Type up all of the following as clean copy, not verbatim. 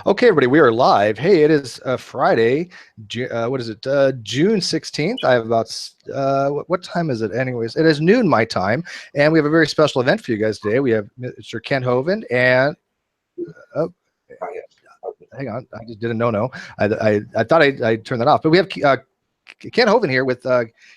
Okay, everybody, we are live. Hey, it is Friday. What is it? June 16th. I have about, what time is it anyways? It is noon my time, and we have a very special event for you guys today. We have Mr. Ken Hovind and, oh, hang on, I just did a no-no. I thought I turned that off, but we have Ken Hovind here with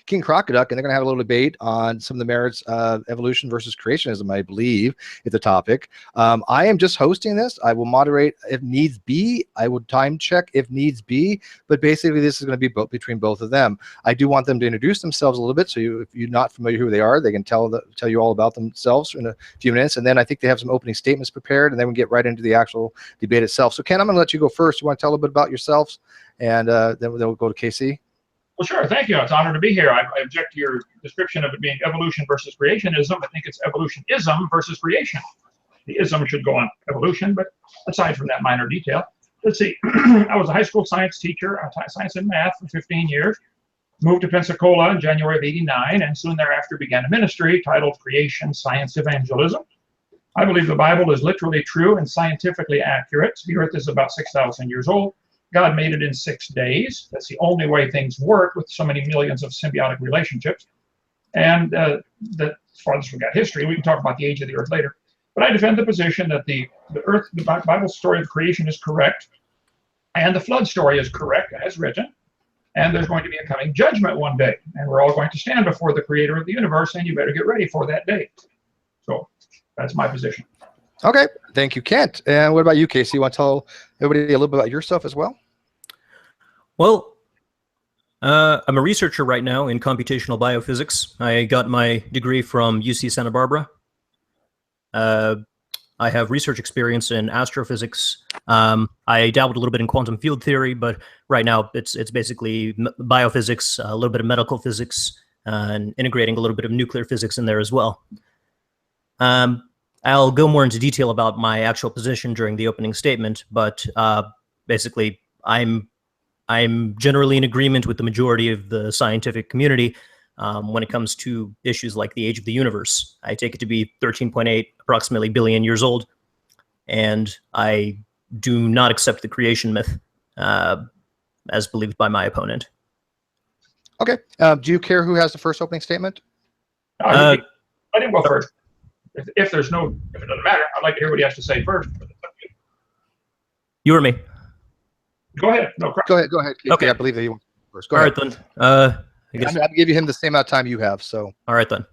King Crocoduck, and they're going to have a little debate on some of the merits of evolution versus creationism, I believe, is the topic. I am just hosting this. I will moderate if needs be. I will time check if needs be, but basically this is going to be between both of them. I do want them to introduce themselves a little bit, so if you're not familiar who they are, they can tell you all about themselves in a few minutes, and then I think they have some opening statements prepared, and then we get right into the actual debate itself. So Ken, I'm going to let you go first. You want to tell a little bit about yourselves, and then we'll go to Casey. Well, sure. Thank you. It's an honor to be here. I object to your description of it being evolution versus creationism. I think it's evolutionism versus creation. The ism should go on evolution, but aside from that minor detail, let's see. I was a high school science teacher, science and math for 15 years. Moved to Pensacola in January of '89, and soon thereafter began a ministry titled Creation Science Evangelism. I believe the Bible is literally true and scientifically accurate. The earth is about 6,000 years old. God made it in 6 days. That's the only way things work with so many millions of symbiotic relationships. And as far as we've got history, we can talk about the age of the earth later. But I defend the position that the Bible story of creation is correct, and the flood story is correct as written, and there's going to be a coming judgment one day, and we're all going to stand before the creator of the universe, and you better get ready for that day. So that's my position. Okay, thank you, Kent. And what about you, Casey? You want to tell everybody a little bit about yourself as well? Well, I'm a researcher right now in computational biophysics. I got my degree from UC Santa Barbara. I have research experience in astrophysics. I dabbled a little bit in quantum field theory, but right now it's basically biophysics, a little bit of medical physics, and integrating a little bit of nuclear physics in there as well. I'll go more into detail about my actual position during the opening statement, but basically, I'm generally in agreement with the majority of the scientific community when it comes to issues like the age of the universe. I take it to be 13.8 approximately billion years old, and I do not accept the creation myth as believed by my opponent. Okay. Do you care who has the first opening statement? I didn't go first. If it doesn't matter, I'd like to hear what he has to say first. You or me? Go ahead. No, go ahead. Casey. Okay. I believe that you want first. Go ahead. All right, then. I guess I'll give you him the same amount of time you have. So. All right, then.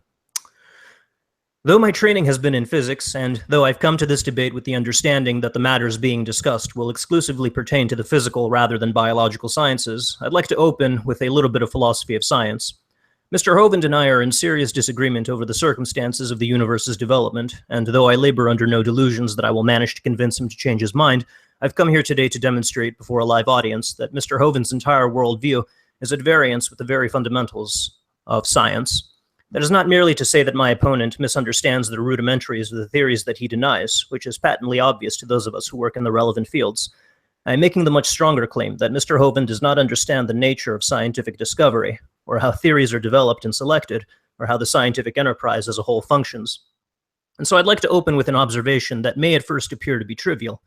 Though my training has been in physics, and though I've come to this debate with the understanding that the matters being discussed will exclusively pertain to the physical rather than biological sciences, I'd like to open with a little bit of philosophy of science. Mr. Hovind and I are in serious disagreement over the circumstances of the universe's development, and though I labor under no delusions that I will manage to convince him to change his mind, I've come here today to demonstrate before a live audience that Mr. Hovind's entire worldview is at variance with the very fundamentals of science. That is not merely to say that my opponent misunderstands the rudimentaries of the theories that he denies, which is patently obvious to those of us who work in the relevant fields. I am making the much stronger claim that Mr. Hovind does not understand the nature of scientific discovery, or how theories are developed and selected, or how the scientific enterprise as a whole functions. And so I'd like to open with an observation that may at first appear to be trivial.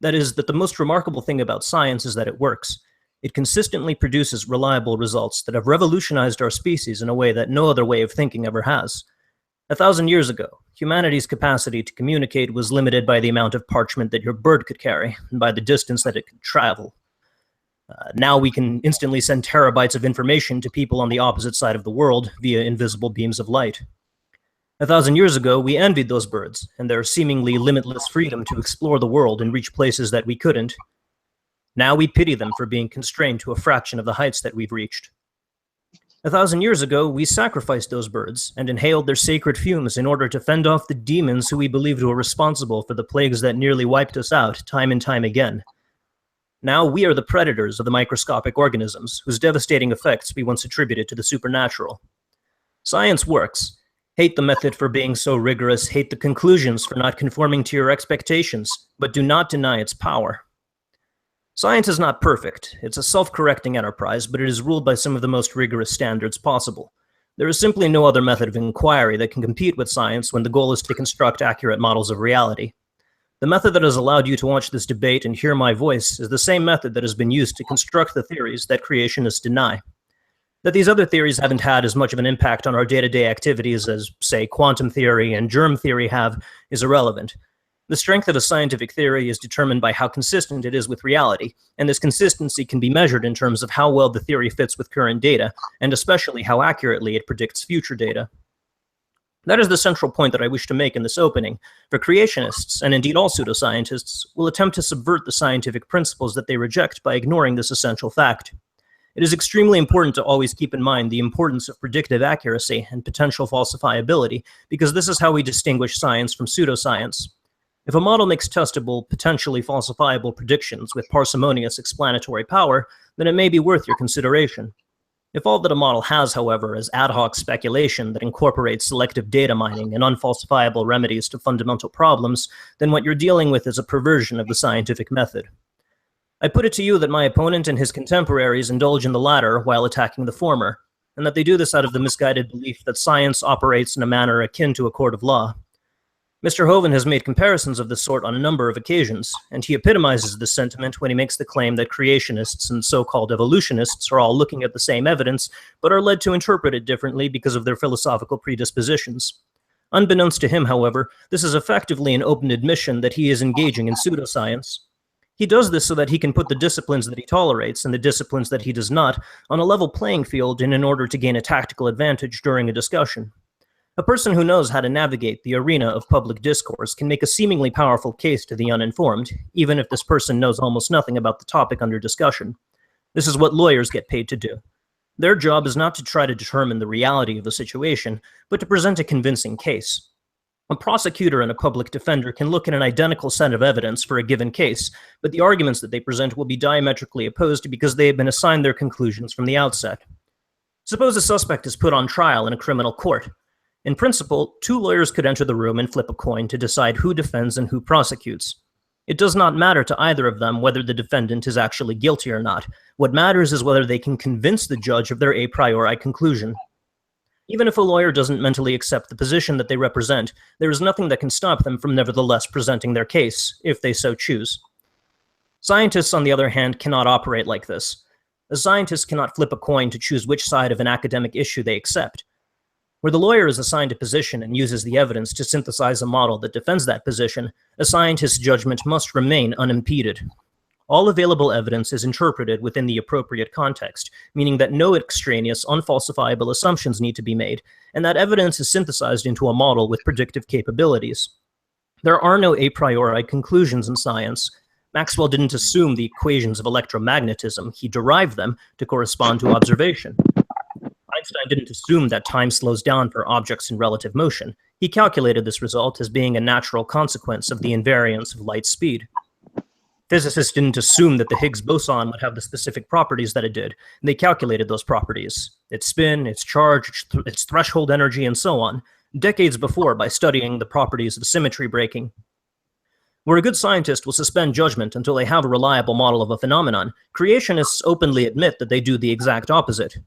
That is, that the most remarkable thing about science is that it works. It consistently produces reliable results that have revolutionized our species in a way that no other way of thinking ever has. 1,000 years ago, humanity's capacity to communicate was limited by the amount of parchment that your bird could carry, and by the distance that it could travel. Now we can instantly send terabytes of information to people on the opposite side of the world via invisible beams of light. 1,000 years ago, we envied those birds and their seemingly limitless freedom to explore the world and reach places that we couldn't. Now we pity them for being constrained to a fraction of the heights that we've reached. 1,000 years ago, we sacrificed those birds and inhaled their sacred fumes in order to fend off the demons who we believed were responsible for the plagues that nearly wiped us out time and time again. Now we are the predators of the microscopic organisms whose devastating effects we once attributed to the supernatural. Science works. Hate the method for being so rigorous, hate the conclusions for not conforming to your expectations, but do not deny its power. Science is not perfect. It's a self-correcting enterprise, but it is ruled by some of the most rigorous standards possible. There is simply no other method of inquiry that can compete with science when the goal is to construct accurate models of reality. The method that has allowed you to watch this debate and hear my voice is the same method that has been used to construct the theories that creationists deny. That these other theories haven't had as much of an impact on our day-to-day activities as, say, quantum theory and germ theory have is irrelevant. The strength of a scientific theory is determined by how consistent it is with reality, and this consistency can be measured in terms of how well the theory fits with current data, and especially how accurately it predicts future data. That is the central point that I wish to make in this opening, for creationists, and indeed all pseudoscientists, will attempt to subvert the scientific principles that they reject by ignoring this essential fact. It is extremely important to always keep in mind the importance of predictive accuracy and potential falsifiability, because this is how we distinguish science from pseudoscience. If a model makes testable, potentially falsifiable predictions with parsimonious explanatory power, then it may be worth your consideration. If all that a model has, however, is ad hoc speculation that incorporates selective data mining and unfalsifiable remedies to fundamental problems, then what you're dealing with is a perversion of the scientific method. I put it to you that my opponent and his contemporaries indulge in the latter while attacking the former, and that they do this out of the misguided belief that science operates in a manner akin to a court of law. Mr. Hovind has made comparisons of this sort on a number of occasions, and he epitomizes this sentiment when he makes the claim that creationists and so-called evolutionists are all looking at the same evidence, but are led to interpret it differently because of their philosophical predispositions. Unbeknownst to him, however, this is effectively an open admission that he is engaging in pseudoscience. He does this so that he can put the disciplines that he tolerates and the disciplines that he does not on a level playing field and in order to gain a tactical advantage during a discussion. A person who knows how to navigate the arena of public discourse can make a seemingly powerful case to the uninformed, even if this person knows almost nothing about the topic under discussion. This is what lawyers get paid to do. Their job is not to try to determine the reality of a situation, but to present a convincing case. A prosecutor and a public defender can look at an identical set of evidence for a given case, but the arguments that they present will be diametrically opposed because they have been assigned their conclusions from the outset. Suppose a suspect is put on trial in a criminal court. In principle, two lawyers could enter the room and flip a coin to decide who defends and who prosecutes. It does not matter to either of them whether the defendant is actually guilty or not. What matters is whether they can convince the judge of their a priori conclusion. Even if a lawyer doesn't mentally accept the position that they represent, there is nothing that can stop them from nevertheless presenting their case, if they so choose. Scientists, on the other hand, cannot operate like this. A scientist cannot flip a coin to choose which side of an academic issue they accept. Where the lawyer is assigned a position and uses the evidence to synthesize a model that defends that position, a scientist's judgment must remain unimpeded. All available evidence is interpreted within the appropriate context, meaning that no extraneous, unfalsifiable assumptions need to be made, and that evidence is synthesized into a model with predictive capabilities. There are no a priori conclusions in science. Maxwell didn't assume the equations of electromagnetism, he derived them to correspond to observation. Einstein didn't assume that time slows down for objects in relative motion. He calculated this result as being a natural consequence of the invariance of light speed. Physicists didn't assume that the Higgs boson would have the specific properties that it did, and they calculated those properties, its spin, its charge, its threshold energy, and so on, decades before by studying the properties of symmetry breaking. Where a good scientist will suspend judgment until they have a reliable model of a phenomenon, creationists openly admit that they do the exact opposite.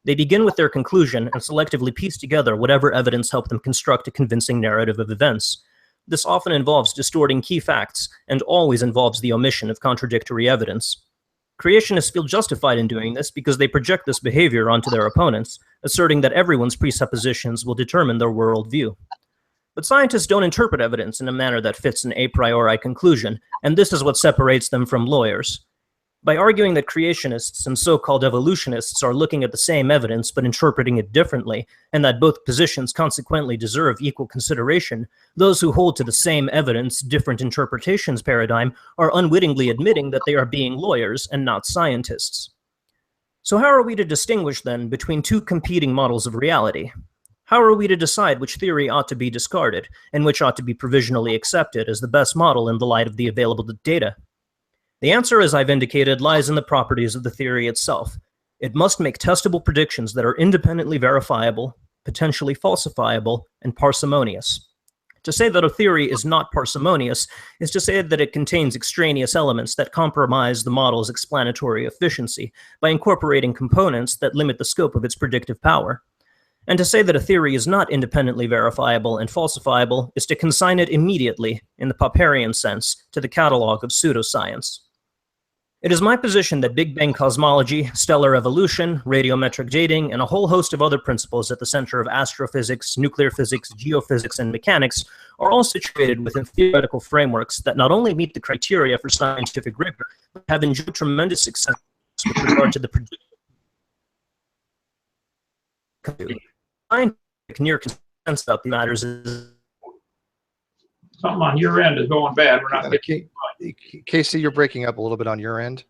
They begin with their conclusion and selectively piece together whatever evidence helped them construct a convincing narrative of events. This often involves distorting key facts and always involves the omission of contradictory evidence. Creationists feel justified in doing this because they project this behavior onto their opponents, asserting that everyone's presuppositions will determine their worldview. But scientists don't interpret evidence in a manner that fits an a priori conclusion, and this is what separates them from lawyers. By arguing that creationists and so-called evolutionists are looking at the same evidence but interpreting it differently, and that both positions consequently deserve equal consideration, those who hold to the same evidence, different interpretations paradigm are unwittingly admitting that they are being lawyers and not scientists. So how are we to distinguish, then, between two competing models of reality? How are we to decide which theory ought to be discarded, and which ought to be provisionally accepted as the best model in the light of the available data? The answer, as I've indicated, lies in the properties of the theory itself. It must make testable predictions that are independently verifiable, potentially falsifiable, and parsimonious. To say that a theory is not parsimonious is to say that it contains extraneous elements that compromise the model's explanatory efficiency by incorporating components that limit the scope of its predictive power. And to say that a theory is not independently verifiable and falsifiable is to consign it immediately, in the Popperian sense, to the catalog of pseudoscience. It is my position that Big Bang cosmology, stellar evolution, radiometric dating, and a whole host of other principles at the center of astrophysics, nuclear physics, geophysics, and mechanics are all situated within theoretical frameworks that not only meet the criteria for scientific rigor, but have enjoyed tremendous success with regard to the prediction. Scientific near consensus about the matters is Something on your end is going bad. We're not getting. Casey, you're breaking up a little bit on your end.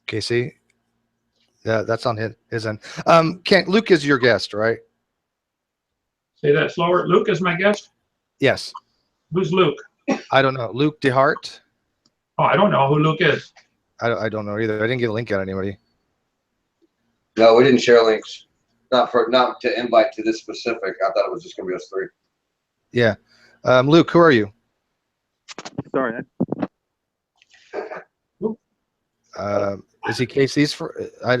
Casey, yeah, that's on his end. Luke is your guest, right? Say that slower. Luke is my guest. Yes. Who's Luke? I don't know. Luke DeHart. Oh, I don't know who Luke is. I don't know either. I didn't get a link out of anybody. No, we didn't share links. Not to invite to this specific. I thought it was just gonna be us three. Yeah. Luke, who are you? Sorry. Is he Casey's I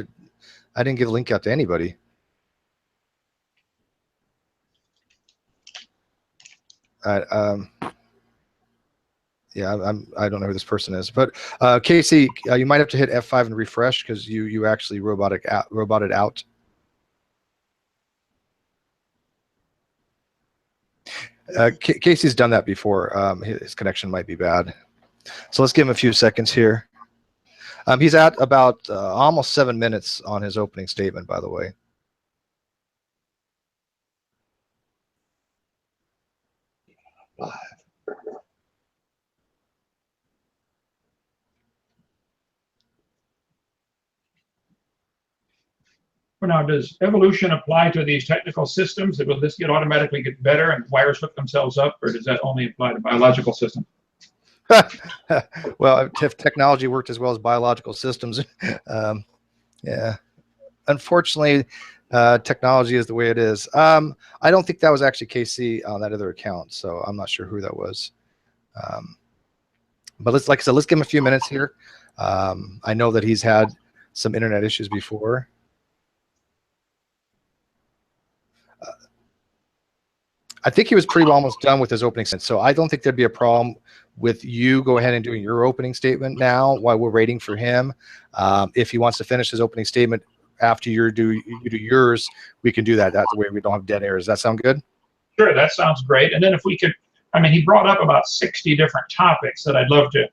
didn't give a link out to anybody. Yeah, I don't know who this person is, but Casey, you might have to hit F5 and refresh because you actually roboted out. Casey's done that before. His connection might be bad, so let's give him a few seconds here. He's at about almost 7 minutes on his opening statement, by the way. Well, now, does evolution apply to these technical systems? Will this automatically get better and wires hook themselves up, or does that only apply to biological systems? Well, if technology worked as well as biological systems, yeah. Unfortunately, technology is the way it is. I don't think that was actually KC on that other account, so I'm not sure who that was. But like I said, let's give him a few minutes here. I know that he's had some internet issues before. I think he was pretty almost done with his opening sentence, so I don't think there'd be a problem with you go ahead and doing your opening statement now while we're waiting for him. If he wants to finish his opening statement after you do yours, we can do that. That's the way we don't have dead air. Does that sound good? Sure, that sounds great. And then if we could, I mean, he brought up about 60 different topics that I'd love to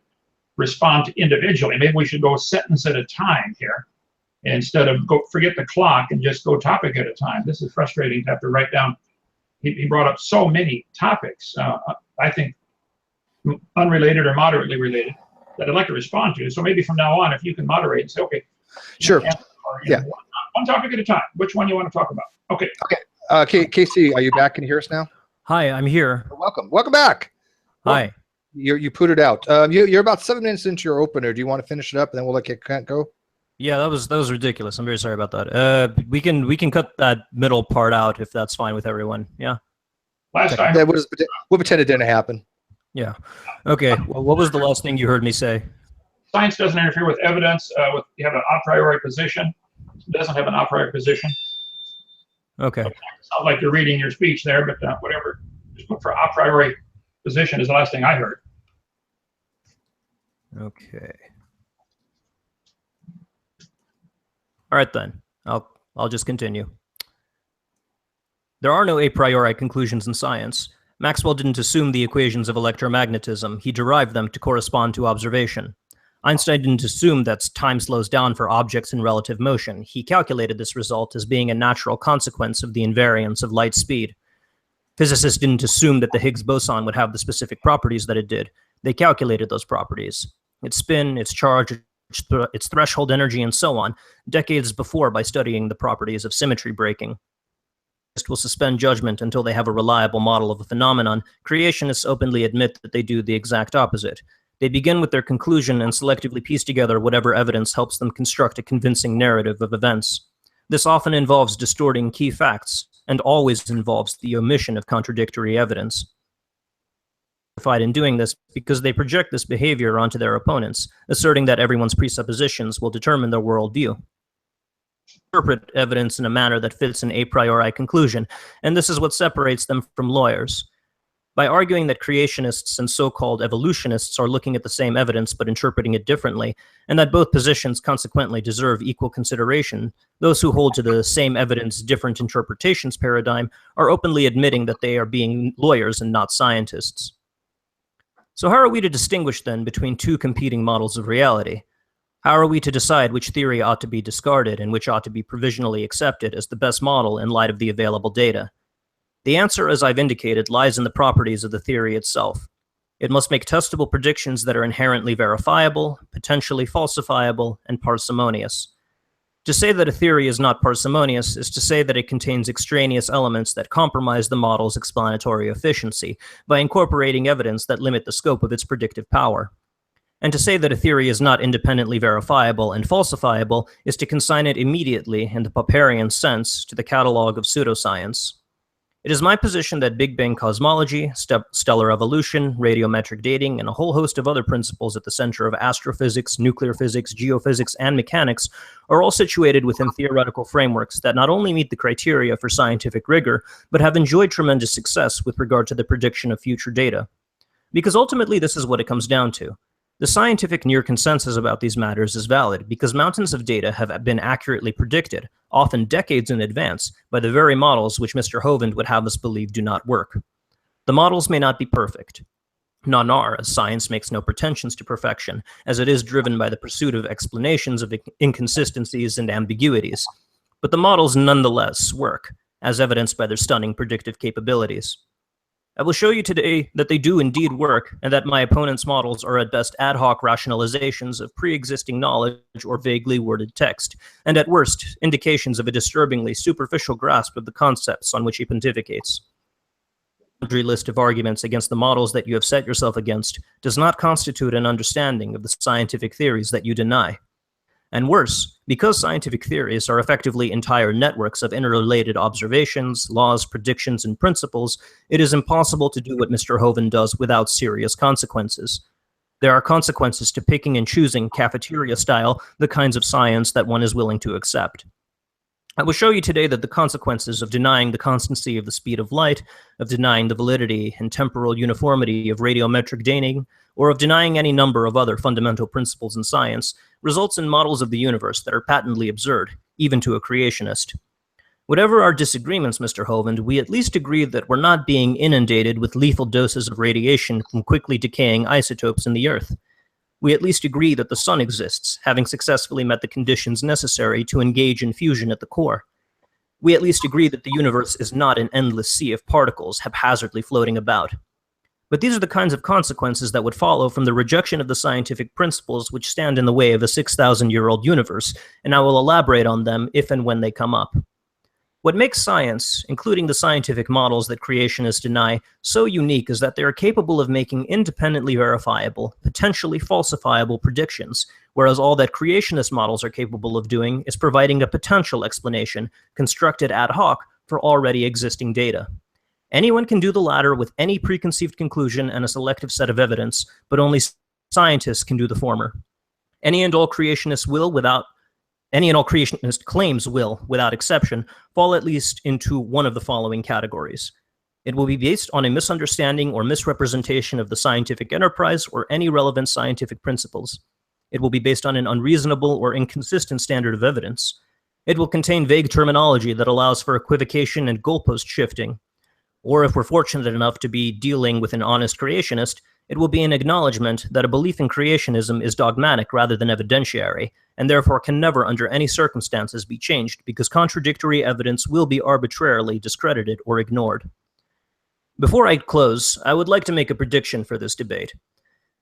respond to individually. Maybe we should go a sentence at a time here instead of forget the clock and just go topic at a time. This is frustrating to have to write down. He brought up so many topics, I think unrelated or moderately related, that I'd like to respond to. So maybe from now on, if you can moderate and say, okay, sure, yeah, one topic at a time. Which one you want to talk about? Okay. Okay. Casey, are you back? Can you hear us now? Hi, I'm here. Welcome back. Hi. You put it out. You're about 7 minutes into your opener. Do you want to finish it up and then we'll let Kent go? Yeah, that was ridiculous. I'm very sorry about that. We can cut that middle part out if that's fine with everyone. Yeah. Last time. We'll pretend it didn't happen. Yeah. Okay. Well, what was the last thing you heard me say? Science doesn't interfere with evidence. You have an a priori position. It doesn't have an a priori position. Okay. It sounds like you're reading your speech there, but whatever. Just look for a priori position is the last thing I heard. Okay. All right then. I'll just continue. There are no a priori conclusions in science. Maxwell didn't assume the equations of electromagnetism. He derived them to correspond to observation. Einstein didn't assume that time slows down for objects in relative motion. He calculated this result as being a natural consequence of the invariance of light speed. Physicists didn't assume that the Higgs boson would have the specific properties that it did. They calculated those properties. Its spin, its charge, its threshold energy, and so on, decades before by studying the properties of symmetry breaking. Will suspend judgment until they have a reliable model of a phenomenon. Creationists openly admit that they do the exact opposite. They begin with their conclusion and selectively piece together whatever evidence helps them construct a convincing narrative of events. This often involves distorting key facts, and always involves the omission of contradictory evidence. In doing this because they project this behavior onto their opponents, asserting that everyone's presuppositions will determine their worldview. interpret evidence in a manner that fits an a priori conclusion, and this is what separates them from lawyers. By arguing that creationists and so-called evolutionists are looking at the same evidence but interpreting it differently, and that both positions consequently deserve equal consideration, those who hold to the same evidence, different interpretations paradigm are openly admitting that they are being lawyers and not scientists. So how are we to distinguish then between two competing models of reality? How are we to decide which theory ought to be discarded and which ought to be provisionally accepted as the best model in light of the available data? The answer, as I've indicated, lies in the properties of the theory itself. It must make testable predictions that are inherently verifiable, potentially falsifiable, and parsimonious. To say that a theory is not parsimonious is to say that it contains extraneous elements that compromise the model's explanatory efficiency by incorporating evidence that limit the scope of its predictive power. And to say that a theory is not independently verifiable and falsifiable is to consign it immediately, in the Popperian sense, to the catalog of pseudoscience. It is my position that Big Bang cosmology, stellar evolution, radiometric dating, and a whole host of other principles at the center of astrophysics, nuclear physics, geophysics, and mechanics are all situated within theoretical frameworks that not only meet the criteria for scientific rigor, but have enjoyed tremendous success with regard to the prediction of future data. Because ultimately this is what it comes down to. The scientific near consensus about these matters is valid because mountains of data have been accurately predicted, often decades in advance, by the very models which Mr. Hovind would have us believe do not work. The models may not be perfect. None are, as science makes no pretensions to perfection, as it is driven by the pursuit of explanations of inconsistencies and ambiguities. But the models nonetheless work, as evidenced by their stunning predictive capabilities. I will show you today that they do indeed work, and that my opponent's models are at best ad hoc rationalizations of pre-existing knowledge or vaguely worded text, and at worst, indications of a disturbingly superficial grasp of the concepts on which he pontificates. The laundry list of arguments against the models that you have set yourself against does not constitute an understanding of the scientific theories that you deny. And worse, because scientific theories are effectively entire networks of interrelated observations, laws, predictions, and principles, it is impossible to do what Mr. Hovind does without serious consequences. There are consequences to picking and choosing, cafeteria style, the kinds of science that one is willing to accept. I will show you today that the consequences of denying the constancy of the speed of light, of denying the validity and temporal uniformity of radiometric dating, or of denying any number of other fundamental principles in science, results in models of the universe that are patently absurd, even to a creationist. Whatever our disagreements, Mr. Hovind, we at least agree that we're not being inundated with lethal doses of radiation from quickly decaying isotopes in the Earth. We at least agree that the sun exists, having successfully met the conditions necessary to engage in fusion at the core. We at least agree that the universe is not an endless sea of particles haphazardly floating about. But these are the kinds of consequences that would follow from the rejection of the scientific principles which stand in the way of a 6,000-year-old universe, and I will elaborate on them if and when they come up. What makes science, including the scientific models that creationists deny, so unique is that they are capable of making independently verifiable, potentially falsifiable predictions, whereas all that creationist models are capable of doing is providing a potential explanation, constructed ad hoc, for already existing data. Anyone can do the latter with any preconceived conclusion and a selective set of evidence, but only scientists can do the former. Any and all creationist claims will, without exception, fall at least into one of the following categories. It will be based on a misunderstanding or misrepresentation of the scientific enterprise or any relevant scientific principles. It will be based on an unreasonable or inconsistent standard of evidence. It will contain vague terminology that allows for equivocation and goalpost shifting. Or if we're fortunate enough to be dealing with an honest creationist, it will be an acknowledgement that a belief in creationism is dogmatic rather than evidentiary, and therefore can never under any circumstances be changed because contradictory evidence will be arbitrarily discredited or ignored. Before I close, I would like to make a prediction for this debate.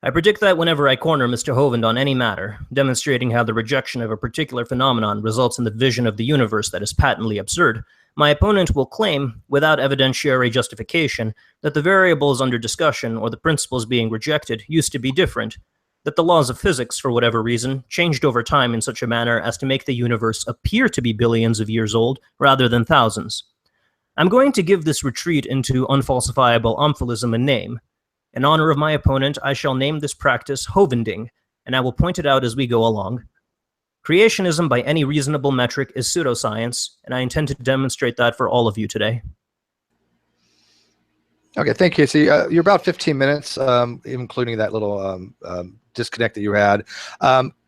I predict that whenever I corner Mr. Hovind on any matter, demonstrating how the rejection of a particular phenomenon results in the vision of the universe that is patently absurd, my opponent will claim, without evidentiary justification, that the variables under discussion or the principles being rejected used to be different, that the laws of physics, for whatever reason, changed over time in such a manner as to make the universe appear to be billions of years old rather than thousands. I'm going to give this retreat into unfalsifiable omphalism a name. In honor of my opponent, I shall name this practice Hovinding, and I will point it out as we go along. Creationism by any reasonable metric is pseudoscience, and I intend to demonstrate that for all of you today. Okay, thank you. See, you're about 15 minutes, including that little disconnect that you had.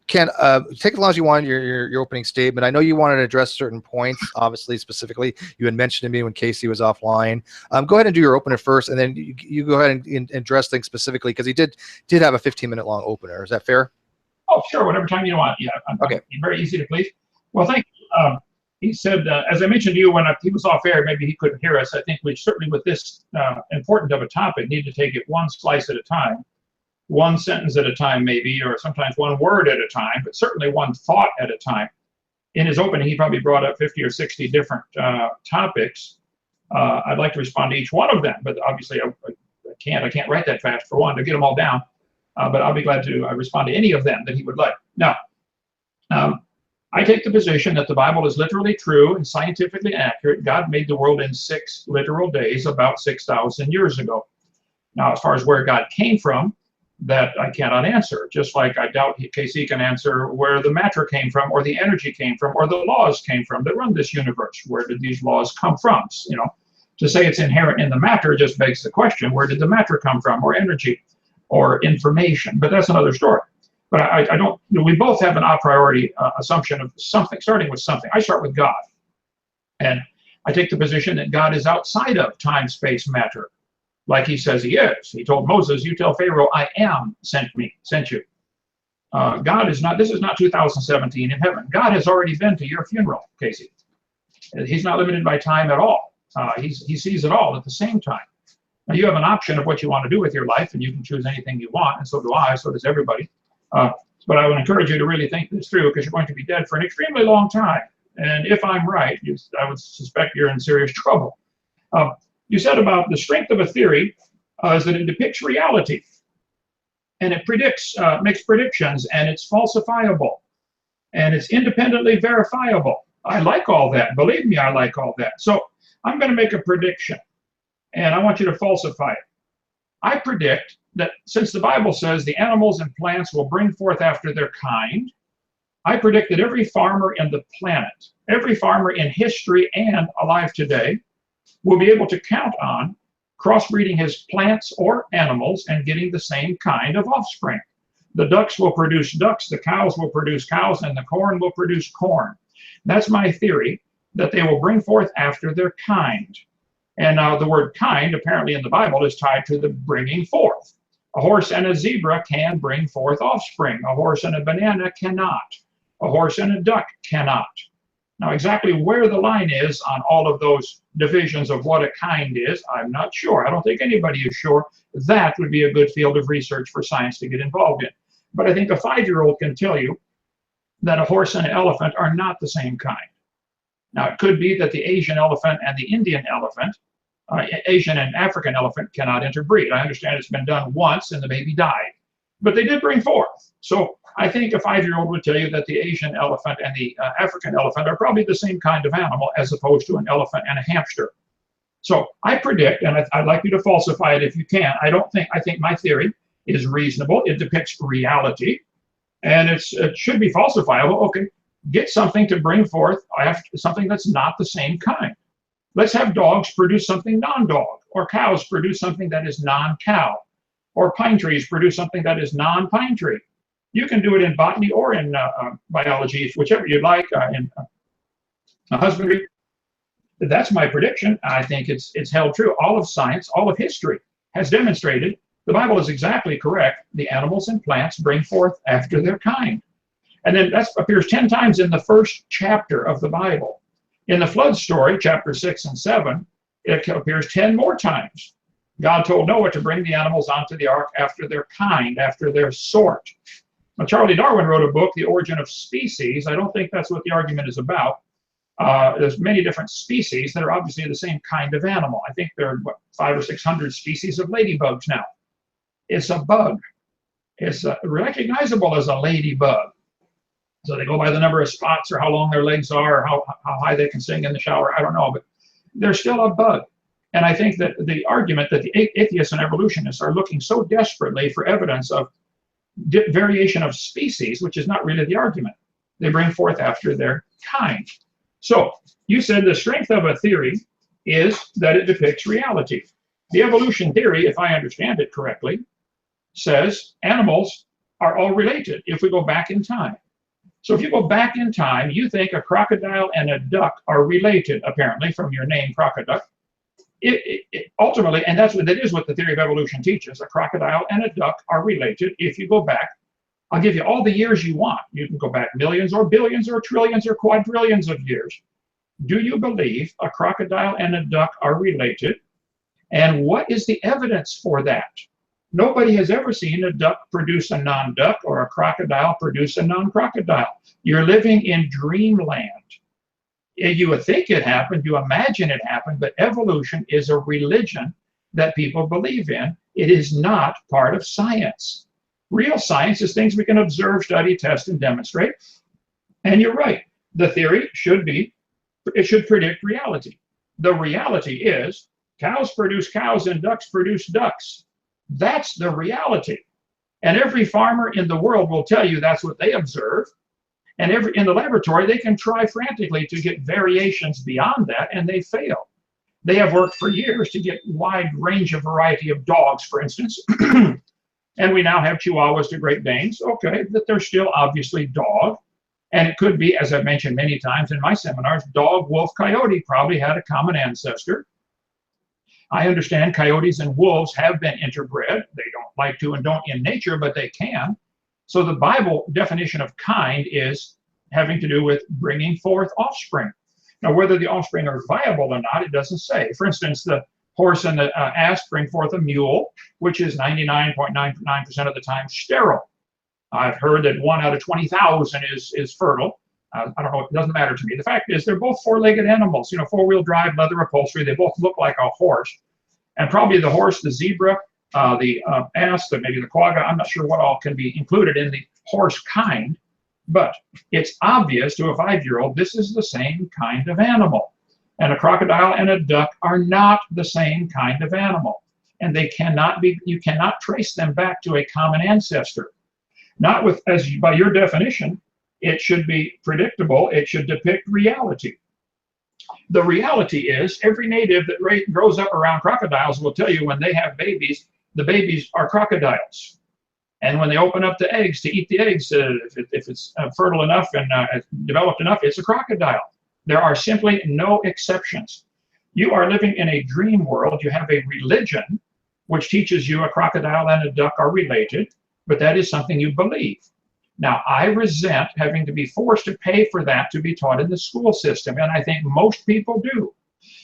Ken, take as long as you want your opening statement. I know you wanted to address certain points, obviously, specifically. You had mentioned to me when Casey was offline. Go ahead and do your opener first, and then you go ahead and address things specifically, because he did have a 15-minute long opener. Is that fair? Oh, sure, whatever time you want. Yeah, Okay. I'm very easy to please. Well, thank you. He said, as I mentioned to you when he was off air, maybe he couldn't hear us. I think we certainly, with this important of a topic, need to take it one slice at a time, one sentence at a time maybe, or sometimes one word at a time, but certainly one thought at a time. In his opening, he probably brought up 50 or 60 different topics. I'd like to respond to each one of them, but obviously I can't write that fast, for one, to get them all down. But I'll be glad to respond to any of them that he would like. Now, I take the position that the Bible is literally true and scientifically accurate. God made the world in 6 literal days about 6,000 years ago. Now, as far as where God came from, that I cannot answer, just like I doubt Casey can answer where the matter came from, or the energy came from, or the laws came from that run this universe. Where did these laws come from? You know, to say it's inherent in the matter just begs the question, where did the matter come from, or energy, or information? But that's another story. But I don't, we both have an a priori assumption of something, starting with something. I start with God. And I take the position that God is outside of time, space, matter, like he says he is. He told Moses, you tell Pharaoh, I am sent you. God is not, this is not 2017 in heaven. God has already been to your funeral, Casey. He's not limited by time at all. He sees it all at the same time. Now, you have an option of what you want to do with your life, and you can choose anything you want, and so do I, so does everybody. But I would encourage you to really think this through, because you're going to be dead for an extremely long time. And if I'm right, I would suspect you're in serious trouble. You said about the strength of a theory is that it depicts reality, and it predicts, makes predictions, and it's falsifiable, and it's independently verifiable. I like all that. Believe me, I like all that. So I'm going to make a prediction, and I want you to falsify it. I predict that since the Bible says the animals and plants will bring forth after their kind, I predict that every farmer in the planet, every farmer in history and alive today, will be able to count on crossbreeding his plants or animals and getting the same kind of offspring. The ducks will produce ducks, the cows will produce cows, and the corn will produce corn. That's my theory, that they will bring forth after their kind. And now the word kind, apparently in the Bible, is tied to the bringing forth. A horse and a zebra can bring forth offspring. A horse and a banana cannot. A horse and a duck cannot. Now, exactly where the line is on all of those divisions of what a kind is, I'm not sure. I don't think anybody is sure. That would be a good field of research for science to get involved in. But I think a 5-year-old can tell you that a horse and an elephant are not the same kind. Now, it could be that the Asian elephant and the Indian elephant, Asian and African elephant cannot interbreed. I understand it's been done once and the baby died, but they did bring forth. So I think a 5-year-old would tell you that the Asian elephant and the African elephant are probably the same kind of animal as opposed to an elephant and a hamster. So I predict, and I'd like you to falsify it if you can. I think my theory is reasonable. It depicts reality, and it should be falsifiable. Okay, get something to bring forth something that's not the same kind. Let's have dogs produce something non-dog, or cows produce something that is non-cow, or pine trees produce something that is non-pine tree. You can do it in botany or in biology, whichever you like, in husbandry. That's my prediction. I think it's held true. All of science, all of history has demonstrated the Bible is exactly correct. The animals and plants bring forth after their kind. And then that appears 10 times in the first chapter of the Bible. In the flood story, chapter 6 and 7, it appears 10 more times. God told Noah to bring the animals onto the ark after their kind, after their sort. Now, Charlie Darwin wrote a book, The Origin of Species. I don't think that's what the argument is about. There's many different species that are obviously the same kind of animal. I think there are, 500 or 600 species of ladybugs now. It's a bug. It's recognizable as a ladybug. So they go by the number of spots or how long their legs are or how high they can sing in the shower. I don't know, but they're still a bug. And I think that the argument that the atheists and evolutionists are looking so desperately for evidence of variation of species, which is not really the argument. they bring forth after their kind. So you said the strength of a theory is that it depicts reality. The evolution theory, if I understand it correctly, says animals are all related if we go back in time. So if you go back in time, you think a crocodile and a duck are related, apparently, from your name, Crocoduck. Ultimately, and that is what the theory of evolution teaches, a crocodile and a duck are related if you go back. I'll give you all the years you want. You can go back millions or billions or trillions or quadrillions of years. Do you believe a crocodile and a duck are related? And what is the evidence for that? Nobody has ever seen a duck produce a non-duck or a crocodile produce a non-crocodile. You're living in dreamland. You would think it happened, you imagine it happened, but evolution is a religion that people believe in. It is not part of science. Real science is things we can observe, study, test, and demonstrate. And you're right, the theory should predict reality. The reality is cows produce cows and ducks produce ducks. That's the reality. And every farmer in the world will tell you that's what they observe. And in the laboratory, they can try frantically to get variations beyond that, and they fail. They have worked for years to get wide range of variety of dogs, for instance. And we now have Chihuahuas to Great Danes. Okay, but they're still obviously dog. And it could be, as I've mentioned many times in my seminars, dog, wolf, coyote probably had a common ancestor. I understand coyotes and wolves have been interbred. They don't like to and don't in nature, but they can. So the Bible definition of kind is having to do with bringing forth offspring. Now, whether the offspring are viable or not, it doesn't say. For instance, the horse and the ass bring forth a mule, which is 99.99% of the time sterile. I've heard that 1 out of 20,000 is fertile. I don't know, it doesn't matter to me. The fact is they're both four-legged animals, you know, four-wheel drive, leather upholstery. They both look like a horse. And probably the horse, the zebra, the ass, maybe the quagga, I'm not sure what all can be included in the horse kind, but it's obvious to a 5-year-old this is the same kind of animal. And a crocodile and a duck are not the same kind of animal. And they cannot be, you cannot trace them back to a common ancestor. Not with, by your definition, it should be predictable, it should depict reality. The reality is every native that grows up around crocodiles will tell you when they have babies, the babies are crocodiles. And when they open up the eggs to eat the eggs, if it's fertile enough and developed enough, it's a crocodile. There are simply no exceptions. You are living in a dream world. You have a religion which teaches you a crocodile and a duck are related, but that is something you believe. Now, I resent having to be forced to pay for that to be taught in the school system, and I think most people do.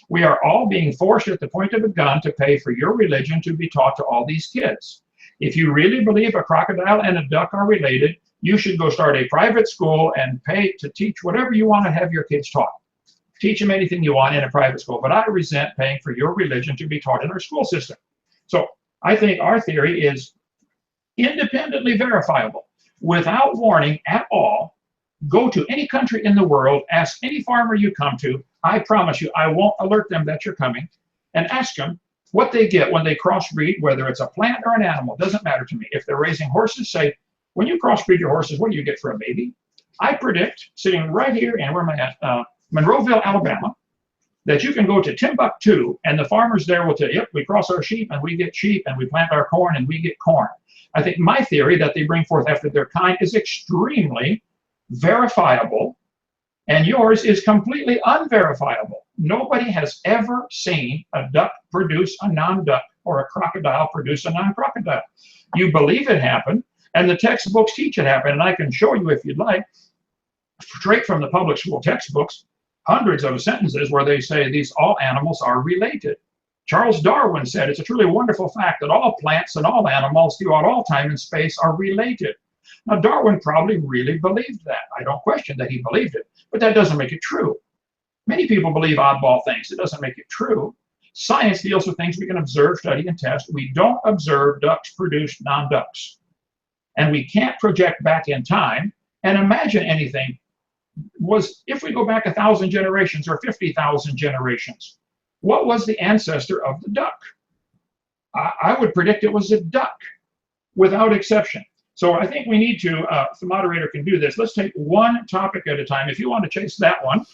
We are all being forced at the point of a gun to pay for your religion to be taught to all these kids. If you really believe a crocodile and a duck are related, you should go start a private school and pay to teach whatever you want to have your kids taught. Teach them anything you want in a private school, but I resent paying for your religion to be taught in our school system. So I think our theory is independently verifiable. Without warning at all, go to any country in the world, ask any farmer you come to, I promise you, I won't alert them that you're coming, and ask them what they get when they crossbreed, whether it's a plant or an animal, doesn't matter to me. If they're raising horses, say, when you crossbreed your horses, what do you get for a baby? I predict, sitting right here in where am I at? Monroeville, Alabama, that you can go to Timbuktu and the farmers there will tell you, yep, we cross our sheep and we get sheep, and we plant our corn and we get corn. I think my theory that they bring forth after their kind is extremely verifiable, and yours is completely unverifiable. Nobody has ever seen a duck produce a non-duck or a crocodile produce a non-crocodile. You believe it happened, and the textbooks teach it happened, and I can show you if you'd like, straight from the public school textbooks, hundreds of sentences where they say these all animals are related. Charles Darwin said it's a truly wonderful fact that all plants and all animals throughout all time and space are related. Now, Darwin probably really believed that. I don't question that he believed it, but that doesn't make it true. Many people believe oddball things. It doesn't make it true. Science deals with things we can observe, study, and test. We don't observe ducks produce non-ducks. And we can't project back in time and imagine anything. If we go back 1,000 generations or 50,000 generations, what was the ancestor of the duck? I would predict it was a duck, without exception. So I think we need to, if the moderator can do this, let's take one topic at a time. If you want to chase that one,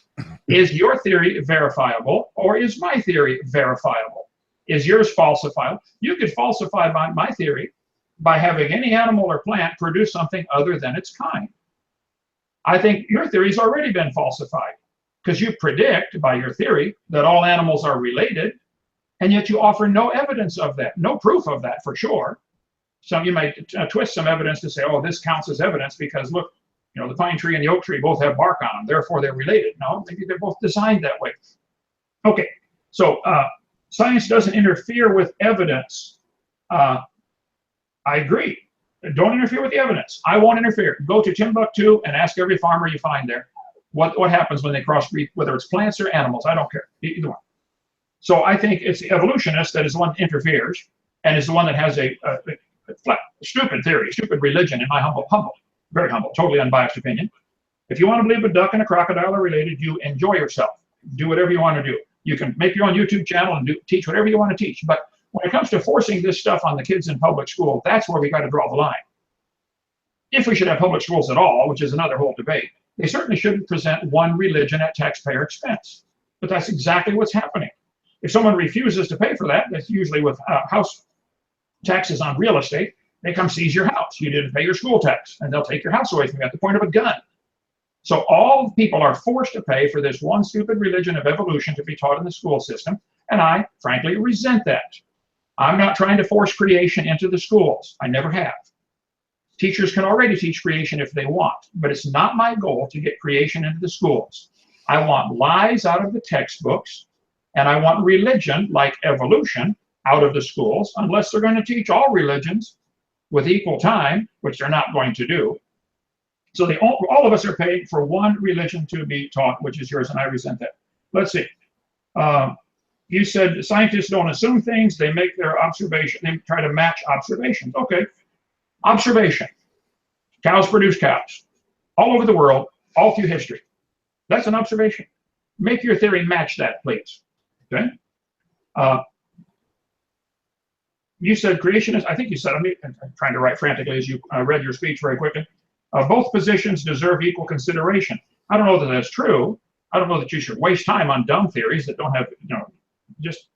is your theory verifiable or is my theory verifiable? Is yours falsifiable? You could falsify my theory by having any animal or plant produce something other than its kind. I think your theory's already been falsified because you predict by your theory that all animals are related, and yet you offer no evidence of that, no proof of that for sure. So you might twist some evidence to say, oh, this counts as evidence because look, you know, the pine tree and the oak tree both have bark on them, therefore they're related. No, maybe they're both designed that way. Okay, so science doesn't interfere with evidence. I agree. Don't interfere with the evidence. I won't interfere. Go to Timbuktu and ask every farmer you find there what happens when they crossbreed, whether it's plants or animals. I don't care, either one. So I think it's the evolutionist that is the one that interferes and is the one that has a stupid theory, stupid religion, in my very humble, totally unbiased opinion. If you want to believe a duck and a crocodile are related, you enjoy yourself. Do whatever you want to do. You can make your own YouTube channel and teach whatever you want to teach. But when it comes to forcing this stuff on the kids in public school, that's where we got to draw the line. If we should have public schools at all, which is another whole debate, they certainly shouldn't present one religion at taxpayer expense. But that's exactly what's happening. If someone refuses to pay for that, that's usually with house taxes on real estate, they come seize your house. You didn't pay your school tax, and they'll take your house away from you at the point of a gun. So all people are forced to pay for this one stupid religion of evolution to be taught in the school system, and I, frankly, resent that. I'm not trying to force creation into the schools. I never have. Teachers can already teach creation if they want, but it's not my goal to get creation into the schools. I want lies out of the textbooks, and I want religion, like evolution, out of the schools, unless they're going to teach all religions with equal time, which they're not going to do. So all of us are paid for one religion to be taught, which is yours, and I resent that. Let's see. You said scientists don't assume things, they make their observation, they try to match observations. Okay, observation. Cows produce cows all over the world, all through history. That's an observation. Make your theory match that, please. Okay. You said creationist, I think you said, I'm trying to write frantically as you read your speech very quickly. Both positions deserve equal consideration. I don't know that that's true. I don't know that you should waste time on dumb theories that don't have, just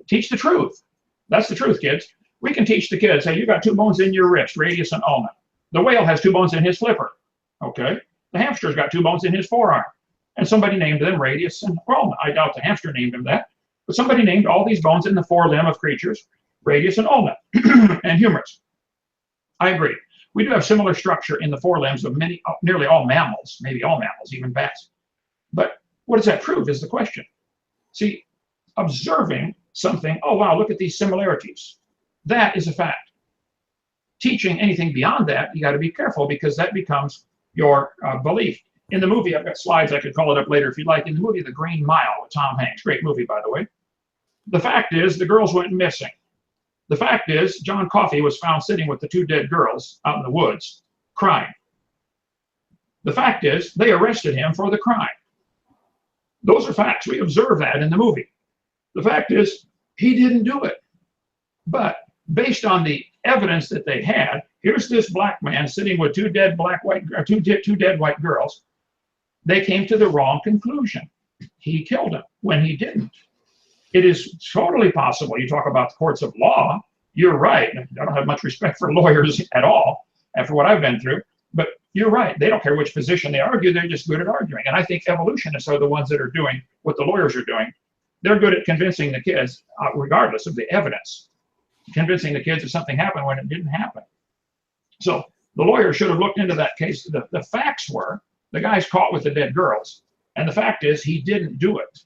teach the truth. That's the truth, kids. We can teach the kids, hey, you got 2 bones in your wrist, radius and ulna. The whale has 2 bones in his flipper, okay? The hamster's got 2 bones in his forearm. And somebody named them radius and ulna. I doubt the hamster named them that, but somebody named all these bones in the forelimb of creatures, radius and ulna, and humerus. I agree. We do have similar structure in the forelimbs of nearly all mammals, maybe all mammals, even bats. But what does that prove is the question. See, observing something, oh wow, look at these similarities. That is a fact. Teaching anything beyond that, you got to be careful because that becomes your belief. In the movie, I've got slides, I could call it up later if you'd like. In the movie, The Green Mile with Tom Hanks, great movie, by the way. The fact is, the girls went missing. The fact is, John Coffey was found sitting with the 2 dead girls out in the woods, crying. The fact is, they arrested him for the crime. Those are facts. We observe that in the movie. The fact is, he didn't do it. But based on the evidence that they had, here's this black man sitting with 2 dead two dead white girls. They came to the wrong conclusion. He killed them when he didn't. It is totally possible. You talk about the courts of law. You're right. I don't have much respect for lawyers at all after what I've been through. But you're right. They don't care which position they argue. They're just good at arguing. And I think evolutionists are the ones that are doing what the lawyers are doing. They're good at convincing the kids, regardless of the evidence, convincing the kids that something happened when it didn't happen. So the lawyer should have looked into that case. The facts were the guy's caught with the dead girls. And the fact is he didn't do it.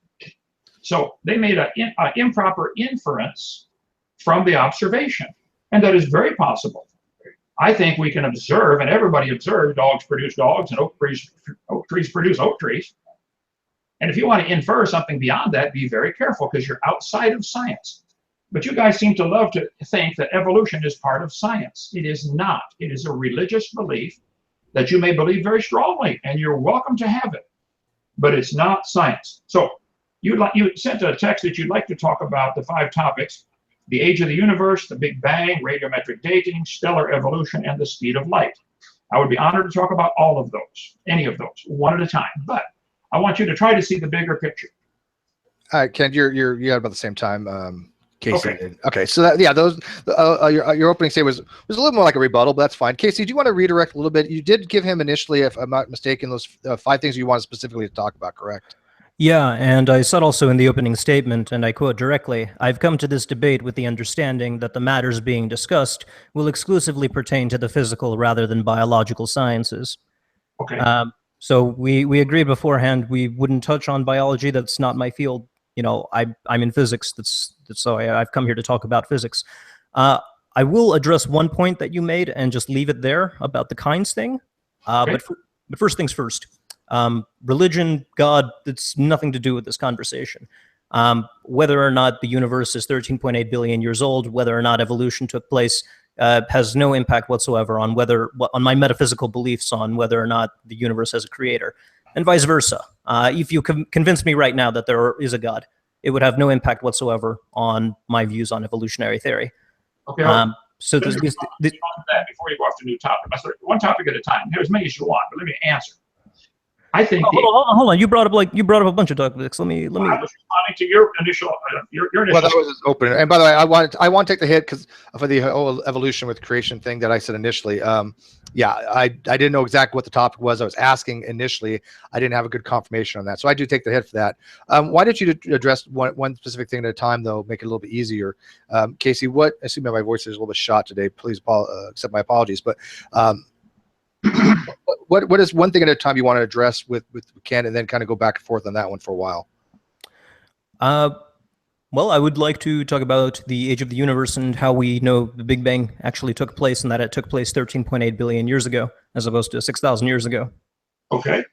So they made an improper inference from the observation. And that is very possible. I think we can observe, and everybody observes, dogs produce dogs and oak trees produce oak trees. And if you want to infer something beyond that, be very careful because you're outside of science. But you guys seem to love to think that evolution is part of science. It is not. It is a religious belief that you may believe very strongly, and you're welcome to have it. But it's not science. So you sent a text that you'd like to talk about the 5 topics. the age of the universe, the Big Bang, radiometric dating, stellar evolution, and the speed of light. I would be honored to talk about all of those, any of those, one at a time. But I want you to try to see the bigger picture. All right, Ken, you're at about the same time. Casey Okay. did. Okay, so that, yeah, those your opening statement was a little more like a rebuttal, but that's fine. Casey, do you want to redirect a little bit? You did give him initially, if I'm not mistaken, those 5 things you wanted specifically to talk about, correct? Yeah, and I said also in the opening statement, and I quote directly, "I've come to this debate with the understanding that the matters being discussed will exclusively pertain to the physical rather than biological sciences." Okay. So we agreed beforehand we wouldn't touch on biology. That's not my field. You know, I'm in physics. So I've come here to talk about physics. I will address one point that you made and just leave it there about the kinds thing. Okay. But first things first. Religion, God, it's nothing to do with this conversation. Whether or not the universe is 13.8 billion years old, whether or not evolution took place, has no impact whatsoever on on my metaphysical beliefs on whether or not the universe has a creator, and vice versa. If you convince me right now that there is a God, it would have no impact whatsoever on my views on evolutionary theory. Okay. So Let me respond to that before you go off to a new topic. Let's start one topic at a time. Have as many as you want, but let me answer. I think hold on. You brought up a bunch of topics. Let me. I was responding to your initial. Your initial. Well, that was his opening. And by the way, I want to take the hit because for the whole evolution with creation thing that I said initially. Yeah, I didn't know exactly what the topic was. I was asking initially. I didn't have a good confirmation on that, so I do take the hit for that. Why don't you address one specific thing at a time, though? Make it a little bit easier. Casey, assuming my voice is a little bit shot today, please accept my apologies. But what is one thing at a time you want to address with Ken, and then kind of go back and forth on that one for a while? Well, I would like to talk about the age of the universe and how we know the Big Bang actually took place, and that it took place 13.8 billion years ago, as opposed to 6,000 years ago. Okay.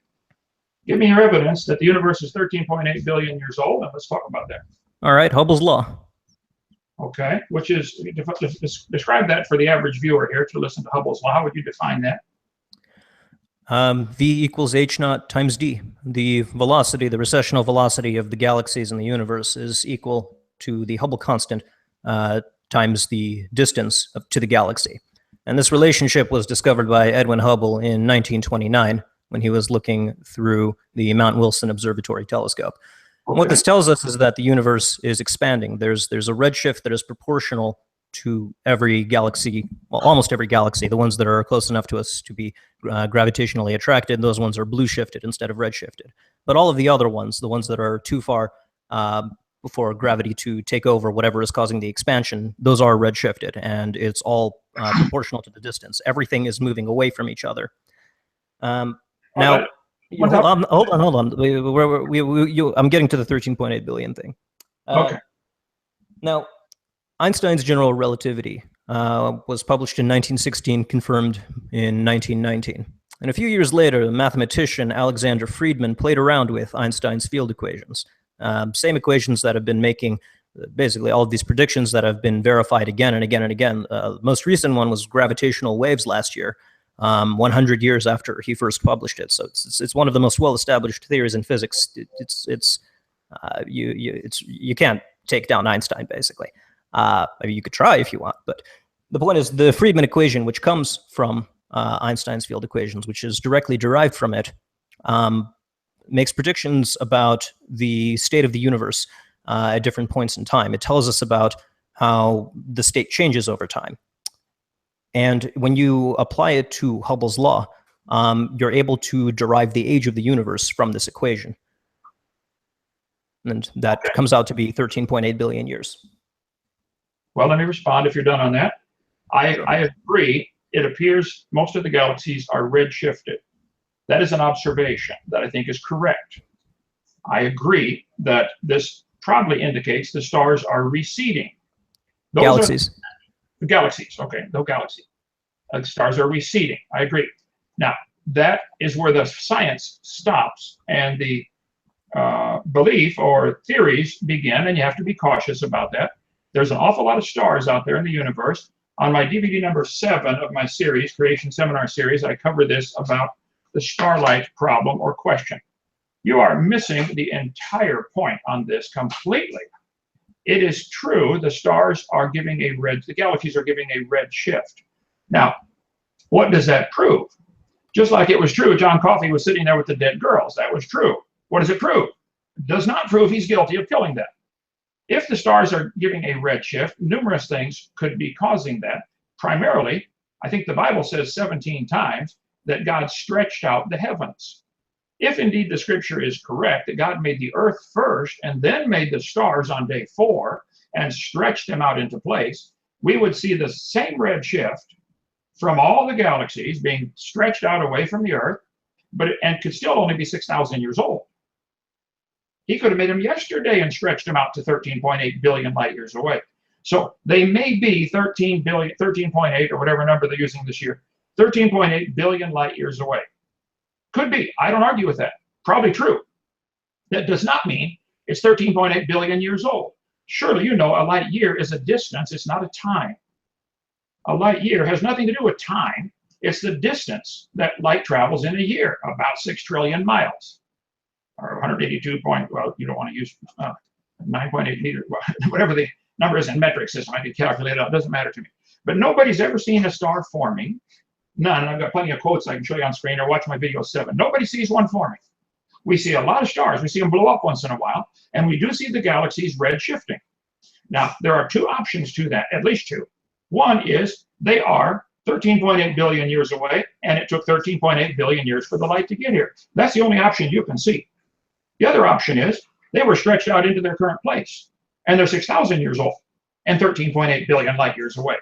Give me your evidence that the universe is 13.8 billion years old, and let's talk about that. All right, Hubble's law. Okay, which is, describe that for the average viewer here to listen to Hubble's law. How would you define that? V equals h naught times d. The velocity, the recessional velocity of the galaxies in the universe is equal to the Hubble constant times the distance to the galaxy. And this relationship was discovered by Edwin Hubble in 1929 when he was looking through the Mount Wilson Observatory telescope. Okay. What this tells us is that the universe is expanding. There's a redshift that is proportional to every galaxy, well, almost every galaxy. The ones that are close enough to us to be gravitationally attracted, those ones are blue shifted instead of red shifted. But all of the other ones, the ones that are too far for gravity to take over whatever is causing the expansion, those are red shifted, and it's all proportional to the distance. Everything is moving away from each other. Now, hold on. I'm getting to the 13.8 billion thing. Okay. Now, Einstein's general relativity was published in 1916, confirmed in 1919. And a few years later, the mathematician Alexander Friedmann played around with Einstein's field equations. Same equations that have been making basically all of these predictions that have been verified again and again and again. The most recent one was gravitational waves last year, 100 years after he first published it. So it's one of the most well-established theories in physics. You can't take down Einstein, basically. I mean, you could try if you want, but the point is the Friedmann equation, which comes from Einstein's field equations, which is directly derived from it, makes predictions about the state of the universe at different points in time. It tells us about how the state changes over time. And when you apply it to Hubble's law, you're able to derive the age of the universe from this equation. And that comes out to be 13.8 billion years. Well, let me respond if you're done on that. I agree. It appears most of the galaxies are redshifted. That is an observation that I think is correct. I agree that this probably indicates the stars are receding. Galaxies. The galaxies, okay, no galaxy. Stars are receding, I agree. Now, that is where the science stops and the belief or theories begin, and you have to be cautious about that. There's an awful lot of stars out there in the universe. On my DVD number 7 of my series, Creation Seminar Series, I cover this about the starlight problem or question. You are missing the entire point on this completely. it is true the stars are giving the galaxies are giving a red shift. Now, what does that prove? Just like it was true John Coffey was sitting there with the dead girls. That was true. What does it prove? It does not prove he's guilty of killing them. If the stars are giving a red shift, numerous things could be causing that. Primarily, I think the Bible says 17 times that God stretched out the heavens. If indeed the scripture is correct, that God made the earth first and then made the stars on day 4 and stretched them out into place, we would see the same red shift from all the galaxies being stretched out away from the earth, and could still only be 6,000 years old. He could have made them yesterday and stretched them out to 13.8 billion light years away. So they may be 13.8 or whatever number they're using this year, 13.8 billion light years away. Could be. I don't argue with that. Probably true. That does not mean it's 13.8 billion years old. Surely you know a light year is a distance. It's not a time. A light year has nothing to do with time. It's the distance that light travels in a year, about 6 trillion miles. Or 182 point, well, you don't want to use 9.8 meters, whatever the number is in metric system. I can calculate it out. It doesn't matter to me. But nobody's ever seen a star forming. None. And I've got plenty of quotes I can show you on screen, or watch my video 7. Nobody sees one forming. We see a lot of stars. We see them blow up once in a while. And we do see the galaxies red shifting. Now, there are 2 options to that, at least 2. One is they are 13.8 billion years away, and it took 13.8 billion years for the light to get here. That's the only option you can see. The other option is they were stretched out into their current place, and they're 6,000 years old and 13.8 billion light years away.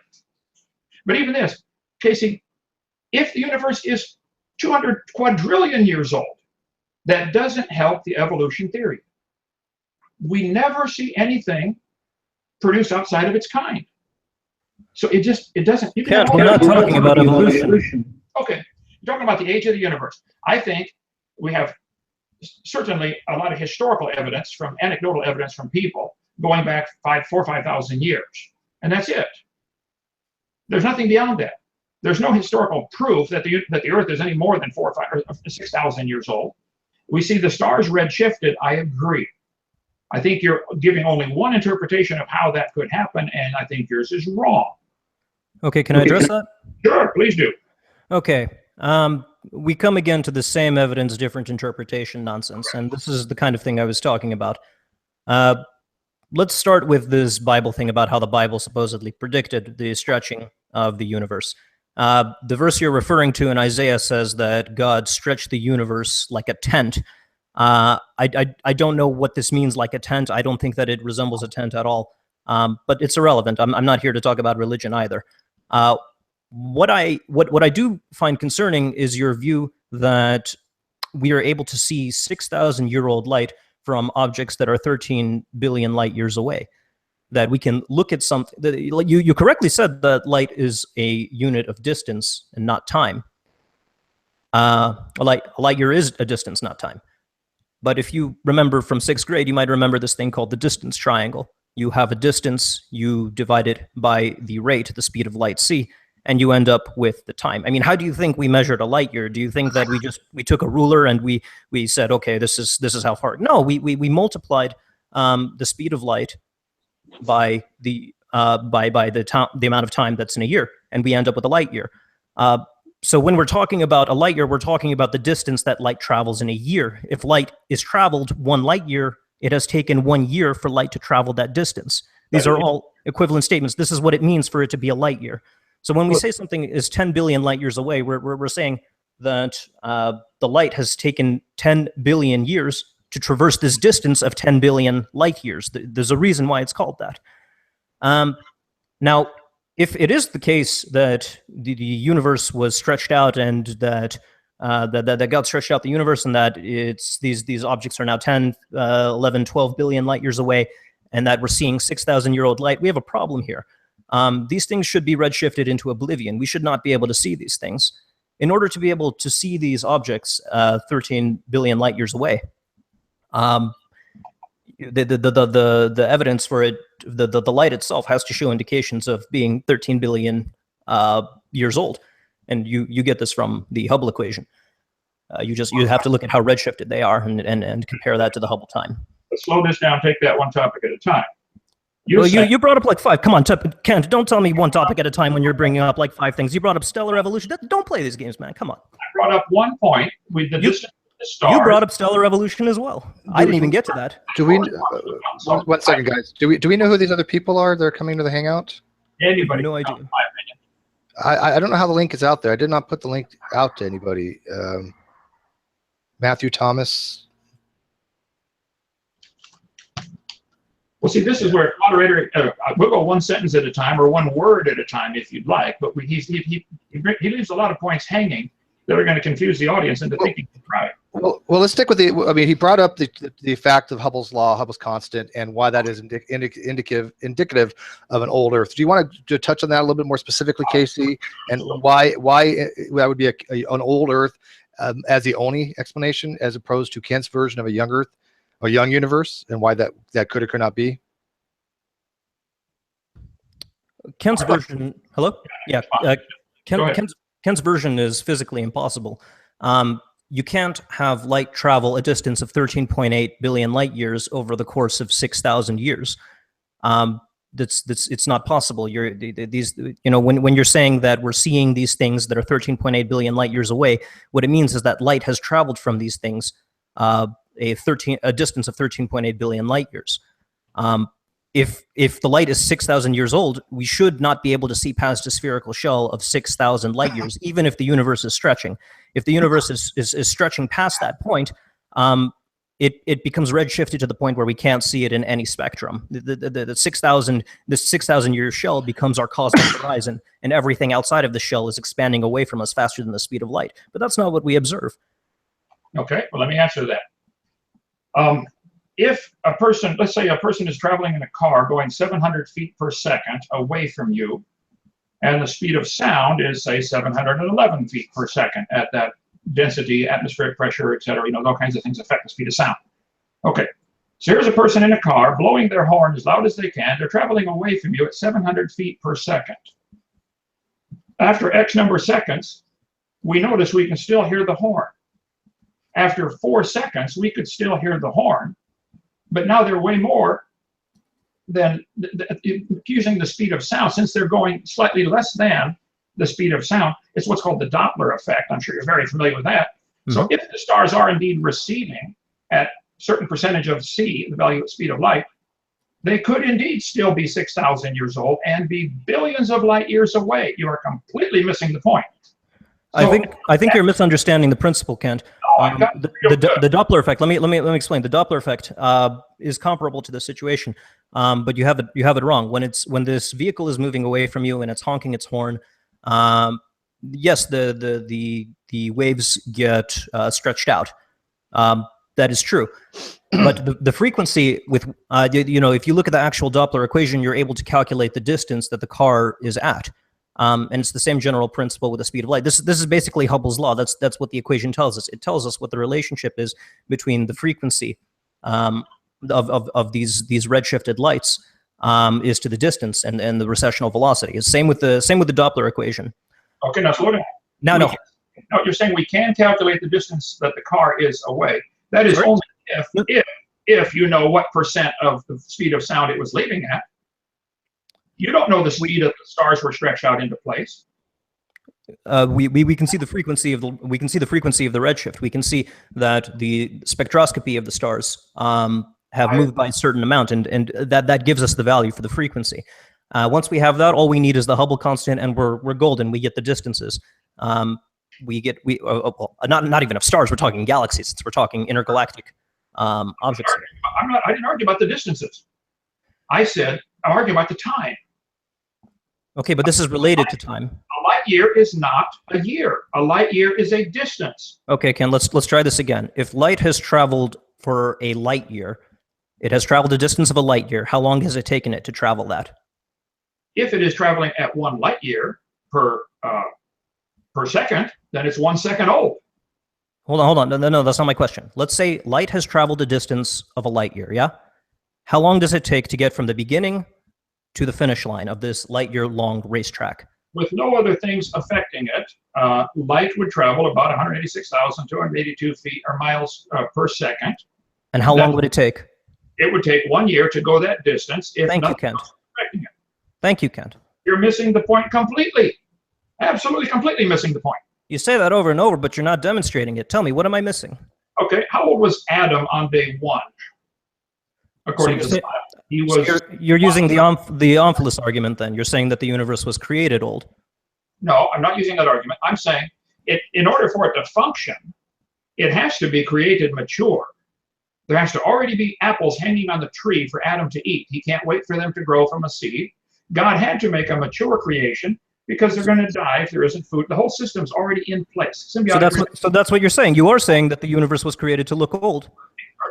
But even this, Casey, if the universe is 200 quadrillion years old, that doesn't help the evolution theory. We never see anything produced outside of its kind. So it doesn't. Cat, we're not talking about evolution. Okay, you're talking about the age of the universe. I think we have certainly a lot of historical evidence, from anecdotal evidence from people going back 4,000 or 5,000 years, and that's it. There's nothing beyond that. There's no historical proof that the Earth is any more than 4,000 or 5,000 or 6,000 years old. We see the stars redshifted. I agree. I think you're giving only one interpretation of how that could happen, and I think yours is wrong. Okay, can I address that? Sure, please do. Okay. We come again to the same evidence, different interpretation nonsense, and this is the kind of thing I was talking about. Let's start with this Bible thing about how the Bible supposedly predicted the stretching of the universe. The verse you're referring to in Isaiah says that God stretched the universe like a tent. I don't know what this means, like a tent. I don't think that it resembles a tent at all, but it's irrelevant. I'm not here to talk about religion either. What I do find concerning is your view that we are able to see 6,000-year-old light from objects that are 13 billion light years away. That we can look at something. You correctly said that light is a unit of distance and not time. A light year is a distance, not time. But if you remember from 6th grade, you might remember this thing called the distance triangle. You have a distance, you divide it by the rate, the speed of light c, and you end up with the time. I mean, how do you think we measured a light year? Do you think that we took a ruler and we said, okay, this is how far? No, we multiplied the speed of light by the amount of time that's in a year, and we end up with a light year. So when we're talking about a light year, we're talking about the distance that light travels in a year. If light is traveled 1 light year, it has taken 1 year for light to travel that distance. These are all equivalent statements. This is what it means for it to be a light year. So when we say something is 10 billion light years away, we're saying that the light has taken 10 billion years to traverse this distance of 10 billion light years. There's a reason why it's called that. Now, if it is the case that the universe was stretched out and that God stretched out the universe and that these objects are now 10, 11, 12 billion light years away, and that we're seeing 6,000-year-old light, we have a problem here. These things should be redshifted into oblivion. We should not be able to see these things. In order to be able to see these objects 13 billion light years away, the evidence for it, the light itself has to show indications of being 13 billion years old, and you get this from the Hubble equation. You have to look at how redshifted they are and compare that to the Hubble time. Let's slow this down. Take that one topic at a time. Well, you brought up like 5. Come on, Kent, don't tell me one topic at a time when you're bringing up like 5 things. You brought up stellar evolution. Don't play these games, man. Come on. I brought up one point with the distance of the stars. You brought up stellar evolution as well. I didn't even get to that. Do we? 1 second, guys. Do we know who these other people are that are coming to the hangout? Anybody? No idea. In my opinion. I don't know how the link is out there. I did not put the link out to anybody. Matthew Thomas. Well, see, this is where moderator, we'll go one sentence at a time or one word at a time if you'd like, but he leaves a lot of points hanging that are going to confuse the audience into thinking he's right. Well, let's stick with I mean, he brought up the fact of Hubble's law, Hubble's constant, and why that is indicative of an old Earth. Do you want to touch on that a little bit more specifically, Casey, and why that would be an old Earth as the only explanation, as opposed to Kent's version of a young Earth? A young universe, and why that could or could not be? Kent's version. Hello. Yeah. Kent's version is physically impossible. You can't have light travel a distance of 13.8 billion light years over the course of 6,000 years. It's not possible. When you're saying that we're seeing these things that are 13.8 billion light years away, what it means is that light has traveled from these things a distance of 13.8 billion light years. If the light is 6,000 years old, we should not be able to see past a spherical shell of 6,000 light years, even if the universe is stretching. If the universe is stretching past that point, it becomes redshifted to the point where we can't see it in any spectrum. The 6,000 year shell becomes our cosmic horizon, and everything outside of the shell is expanding away from us faster than the speed of light. But that's not what we observe. Okay, well, let me answer that. If a person, let's say a person is traveling in a car going 700 feet per second away from you, and the speed of sound is, say, 711 feet per second at that density, atmospheric pressure, et cetera, all kinds of things affect the speed of sound. Okay, so here's a person in a car blowing their horn as loud as they can. They're traveling away from you at 700 feet per second. After X number of seconds, we notice we can still hear the horn. After 4 seconds, we could still hear the horn, but now they're way more than using the speed of sound. Since they're going slightly less than the speed of sound, it's what's called the Doppler effect. I'm sure you're very familiar with that. Mm-hmm. So if the stars are indeed receding at a certain percentage of c, the value of speed of light, they could indeed still be 6,000 years old and be billions of light years away. You are completely missing the point. So, I think you're misunderstanding the principle, Kent. The Doppler effect. Let me explain. The Doppler effect is comparable to the situation, but you have it wrong. When this vehicle is moving away from you and it's honking its horn, yes, the waves get stretched out. That is true, but the frequency with if you look at the actual Doppler equation, you're able to calculate the distance that the car is at. And it's the same general principle with the speed of light. This is basically Hubble's law. That's what the equation tells us. It tells us what the relationship is between the frequency of these redshifted lights is to the distance and the recessional velocity. It's same with the Doppler equation. Okay, now slow down. No, you're saying we can calculate the distance that the car is away. That is only if you know what percent of the speed of sound it was leaving at. You don't know the speed of the stars were stretched out into place. We can see the frequency of the redshift. We can see that the spectroscopy of the stars have moved by a certain amount, and that gives us the value for the frequency. Once we have that, all we need is the Hubble constant, and we're golden. We get the distances. Not even of stars. We're talking galaxies. We're talking intergalactic objects. I didn't argue about the distances. I said I'm arguing about the time. Okay, but this is related to time. A light year is not a year. A light year is a distance. Okay, Ken, let's try this again. If light has traveled for a light year, it has traveled a distance of a light year. How long has it taken it to travel that? If it is traveling at 1 light year per second, then it's 1 second old. Hold on. No, that's not my question. Let's say light has traveled a distance of a light year, yeah? How long does it take to get from the beginning to the finish line of this light year long racetrack? With no other things affecting it, light would travel about 186,282 feet or miles per second. And how long would it take? It would take 1 year to go that distance. If Thank you, nothing Kent. else was affecting it. Thank you, Kent. You're missing the point completely. Absolutely, completely missing the point. You say that over and over, but you're not demonstrating it. Tell me, what am I missing? Okay, how old was Adam on day 1? According to the Bible, he was. So you're using the Omphalos argument. Then you're saying that the universe was created old. No, I'm not using that argument. I'm saying in order for it to function, it has to be created mature. There has to already be apples hanging on the tree for Adam to eat. He can't wait for them to grow from a seed. God had to make a mature creation because they're going to die if there isn't food. The whole system's already in place. So that's what you're saying. You are saying that the universe was created to look old.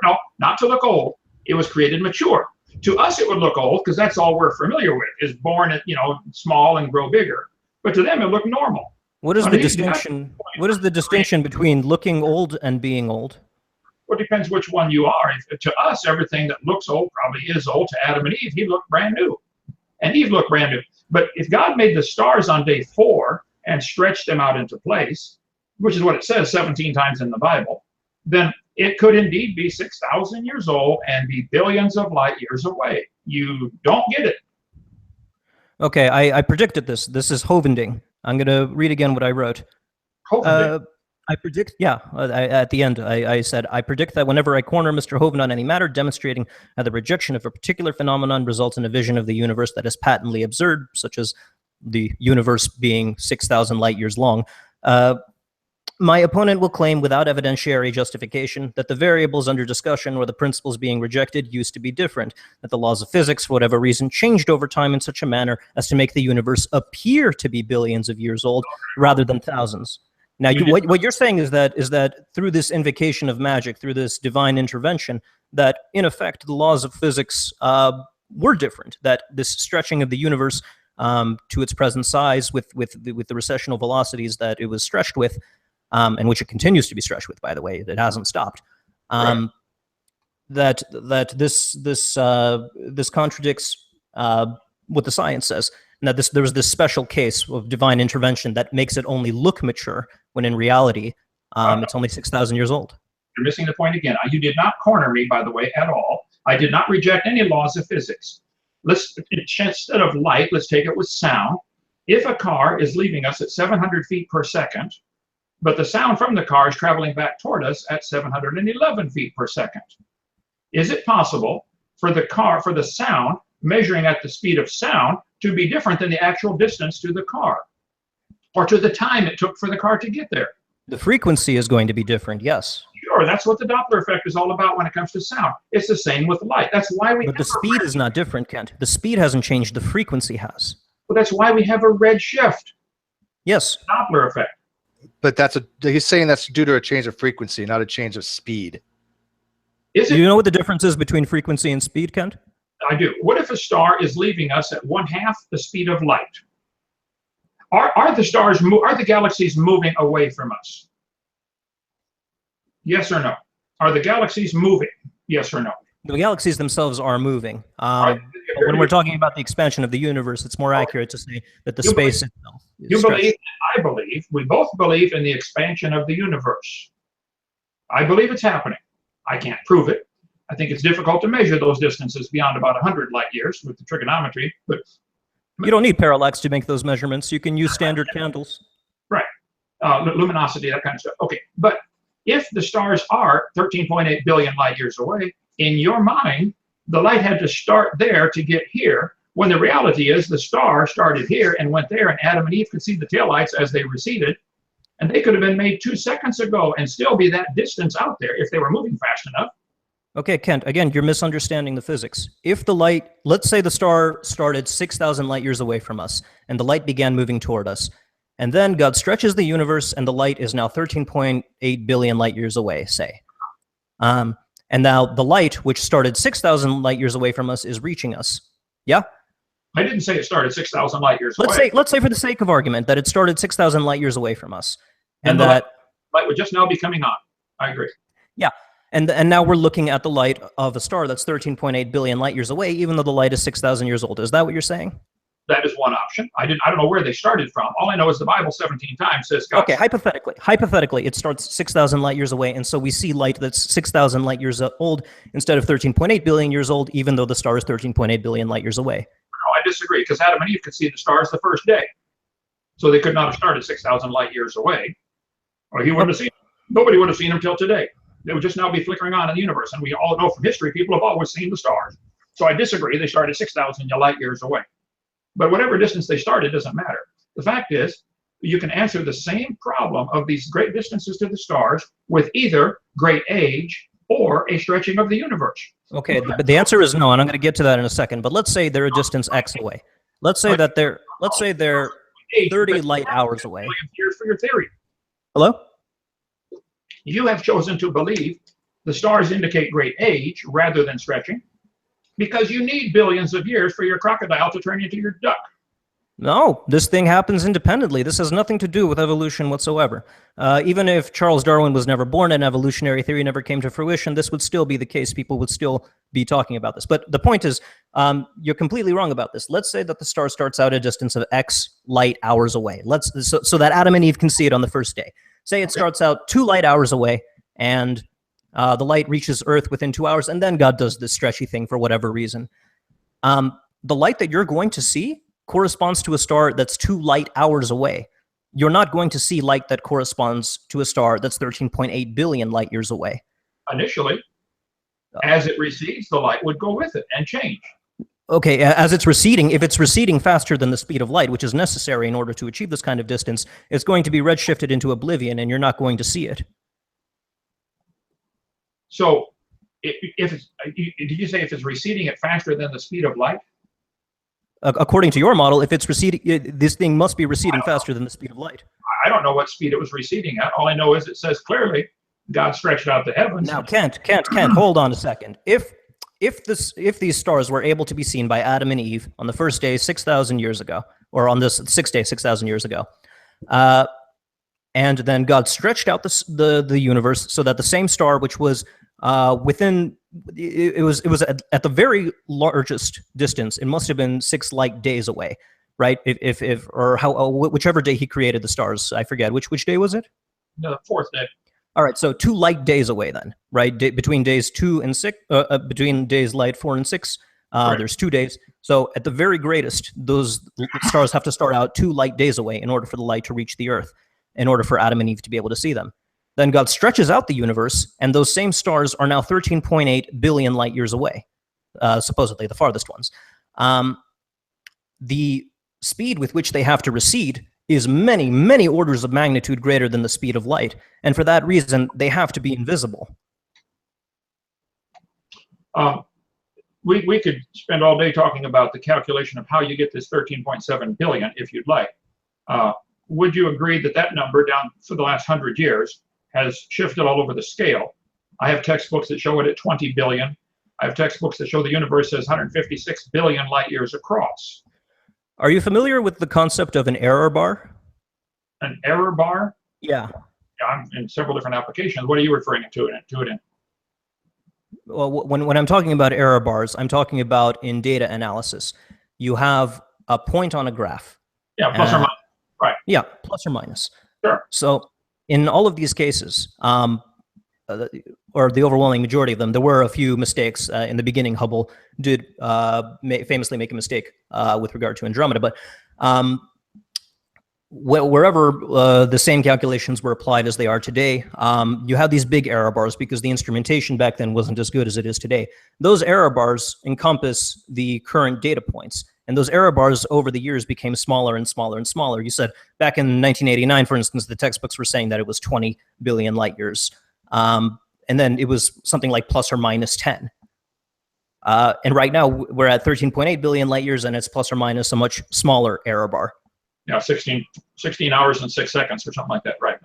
No, not to look old. It was created mature. To us, it would look old because that's all we're familiar with, is born at, small and grow bigger. But to them, it looked normal. What is the distinction? What is the distinction between looking old and being old? Well, it depends which one you are. To us, everything that looks old probably is old. To Adam and Eve, he looked brand new. And Eve looked brand new. But if God made the stars on day 4 and stretched them out into place, which is what it says 17 times in the Bible, then it could indeed be 6,000 years old and be billions of light years away. You don't get it. Okay, I predicted this. This is Hovinding. I'm going to read again what I wrote. I predict, at the end, I said, I predict that whenever I corner Mr. Hovind on any matter, demonstrating how the rejection of a particular phenomenon results in a vision of the universe that is patently absurd, such as the universe being 6,000 light years long, my opponent will claim without evidentiary justification that the variables under discussion or the principles being rejected used to be different, that the laws of physics, for whatever reason, changed over time in such a manner as to make the universe appear to be billions of years old rather than thousands. Now, what you're saying is that through this invocation of magic, through this divine intervention, that in effect the laws of physics were different. That this stretching of the universe to its present size, with the recessional velocities that it was stretched with, and which it continues to be stretched with, by the way, it hasn't stopped. Right. That this contradicts what the science says. Now, there was this special case of divine intervention that makes it only look mature, when in reality, it's only 6,000 years old. You're missing the point again. You did not corner me, by the way, at all. I did not reject any laws of physics. Instead of light, let's take it with sound. If a car is leaving us at 700 feet per second, but the sound from the car is traveling back toward us at 711 feet per second, is it possible for the sound measuring at the speed of sound to be different than the actual distance to the car, or to the time it took for the car to get there? The frequency is going to be different, yes. Sure, that's what the Doppler effect is all about when it comes to sound. It's the same with light. That's why we. But the speed is not different, Kent. The speed hasn't changed. The frequency has. Well, that's why we have a red shift. Yes. Doppler effect. But he's saying that's due to a change of frequency, not a change of speed. Is it? Do you know what the difference is between frequency and speed, Kent? I do. What if a star is leaving us at 1/2 the speed of light? Are the galaxies moving away from us? Yes or no? Are the galaxies moving? Yes or no? The galaxies themselves are moving. Right. When we're talking about the expansion of the universe, it's more accurate to say that the space itself is You stretched. believe, I believe, we both believe in the expansion of the universe. I believe it's happening. I can't prove it. I think it's difficult to measure those distances beyond about 100 light years with the trigonometry, but You don't need parallax to make those measurements. You can use standard candles. right, luminosity, that kind of stuff. Okay, but if the stars are 13.8 billion light years away, in your mind, the light had to start there to get here, when the reality is the star started here and went there, and Adam and Eve could see the taillights as they receded, and they could have been made 2 seconds ago and still be that distance out there if they were moving fast enough. Okay, Kent, again, you're misunderstanding the physics. If the light, let's say the star started 6,000 light years away from us, and the light began moving toward us, and then God stretches the universe, and the light is now 13.8 billion light years away, say. And now the light, which started 6,000 light years away from us, is reaching us. Yeah? I didn't say it started 6,000 light years away. Let's say for the sake of argument that it started 6,000 light years away from us. And the light would just now be coming on. I agree. Yeah. And now we're looking at the light of a star that's 13.8 billion light years away, even though the light is 6,000 years old. Is that what you're saying? That is one option. I don't know where they started from. All I know is the Bible 17 times says God. Okay, hypothetically, it starts 6,000 light years away, and so we see light that's 6,000 light years old instead of 13.8 billion years old, even though the star is 13.8 billion light years away. No, I disagree, because Adam and Eve could see the stars the first day. So they could not have started 6,000 light years away. Or he wouldn't have seen them. Nobody would have seen them till today. They would just now be flickering on in the universe. And we all know from history, people have always seen the stars. So I disagree. They started 6,000 light years away. But whatever distance they started doesn't matter. The fact is, you can answer the same problem of these great distances to the stars with either great age or a stretching of the universe. Okay, but the answer is no, and I'm going to get to that in a second. But let's say they're a distance x away. Let's say they're 30 light hours away. Here's for your theory. Hello? You have chosen to believe the stars indicate great age rather than stretching because you need billions of years for your crocodile to turn into your duck. No, this thing happens independently. This has nothing to do with evolution whatsoever. Even if Charles Darwin was never born and evolutionary theory never came to fruition, this would still be the case. People would still be talking about this. But the point is, you're completely wrong about this. Let's say that the star starts out at a distance of X light hours away. So that Adam and Eve can see it on the first day. Say it starts out 2 light hours away, and the light reaches Earth within 2 hours, and then God does this stretchy thing for whatever reason. The light that you're going to see corresponds to a star that's 2 light hours away. You're not going to see light that corresponds to a star that's 13.8 billion light years away. Initially, as it recedes, the light would go with it and change. Okay, as it's receding, if it's receding faster than the speed of light, which is necessary in order to achieve this kind of distance, it's going to be redshifted into oblivion, and you're not going to see it. So, did you say if it's receding at faster than the speed of light? According to your model, if it's receding, this thing must be receding faster than the speed of light. I don't know what speed it was receding at. All I know is it says clearly God stretched out the heavens. Now, Kent, hold on a second. If these stars were able to be seen by Adam and Eve on the first day 6,000 years ago, or on this 6th day 6,000 years ago, and then God stretched out the universe so that the same star, which was within, it was at the very largest distance, it must have been 6 light days away, right? Whichever day he created the stars, I forget which day was it? The 4th day. All right, so 2 light days away then, right? Between days 2 and 6, between days light 4 and 6, right. There's 2 days. So at the very greatest, those stars have to start out 2 light days away in order for the light to reach the Earth, in order for Adam and Eve to be able to see them. Then God stretches out the universe, and those same stars are now 13.8 billion light years away, supposedly the farthest ones. The speed with which they have to recede is many, many orders of magnitude greater than the speed of light. And for that reason, they have to be invisible. We could spend all day talking about the calculation of how you get this 13.7 billion, if you'd like. Would you agree that that number down for the last 100 years has shifted all over the scale? I have textbooks that show it at 20 billion. I have textbooks that show the universe as 156 billion light years across. Are you familiar with the concept of an error bar? An error bar? Yeah. I'm in several different applications. What are you referring to it in? Well, when I'm talking about error bars, I'm talking about in data analysis. You have a point on a graph. Yeah, plus or minus. Right. Yeah, plus or minus. Sure. So in all of these cases, or the overwhelming majority of them, there were a few mistakes. In the beginning, Hubble did famously make a mistake with regard to Andromeda, but wherever the same calculations were applied as they are today, you have these big error bars because the instrumentation back then wasn't as good as it is today. Those error bars encompass the current data points. And those error bars over the years became smaller and smaller and smaller. You said back in 1989, for instance, the textbooks were saying that it was 20 billion light years. And then it was something like plus or minus 10. And right now we're at 13.8 billion light years, and it's plus or minus a much smaller error bar. Yeah, 16 hours and 6 seconds or something like that, right?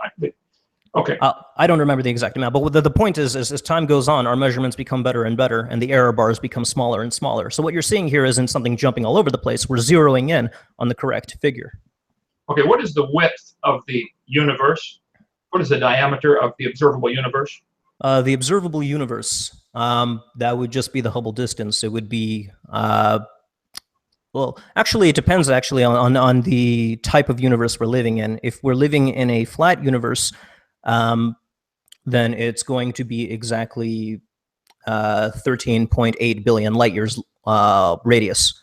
Okay. I don't remember the exact amount, but the point is as time goes on, our measurements become better and better, and the error bars become smaller and smaller. So what you're seeing here isn't something jumping all over the place. We're zeroing in on the correct figure. Okay, what is the width of the universe? What is the diameter of the observable universe? The observable universe, that would just be the Hubble distance. It would be Well, actually, it depends actually on the type of universe we're living in. If we're living in a flat universe, then it's going to be exactly 13.8 billion light years radius.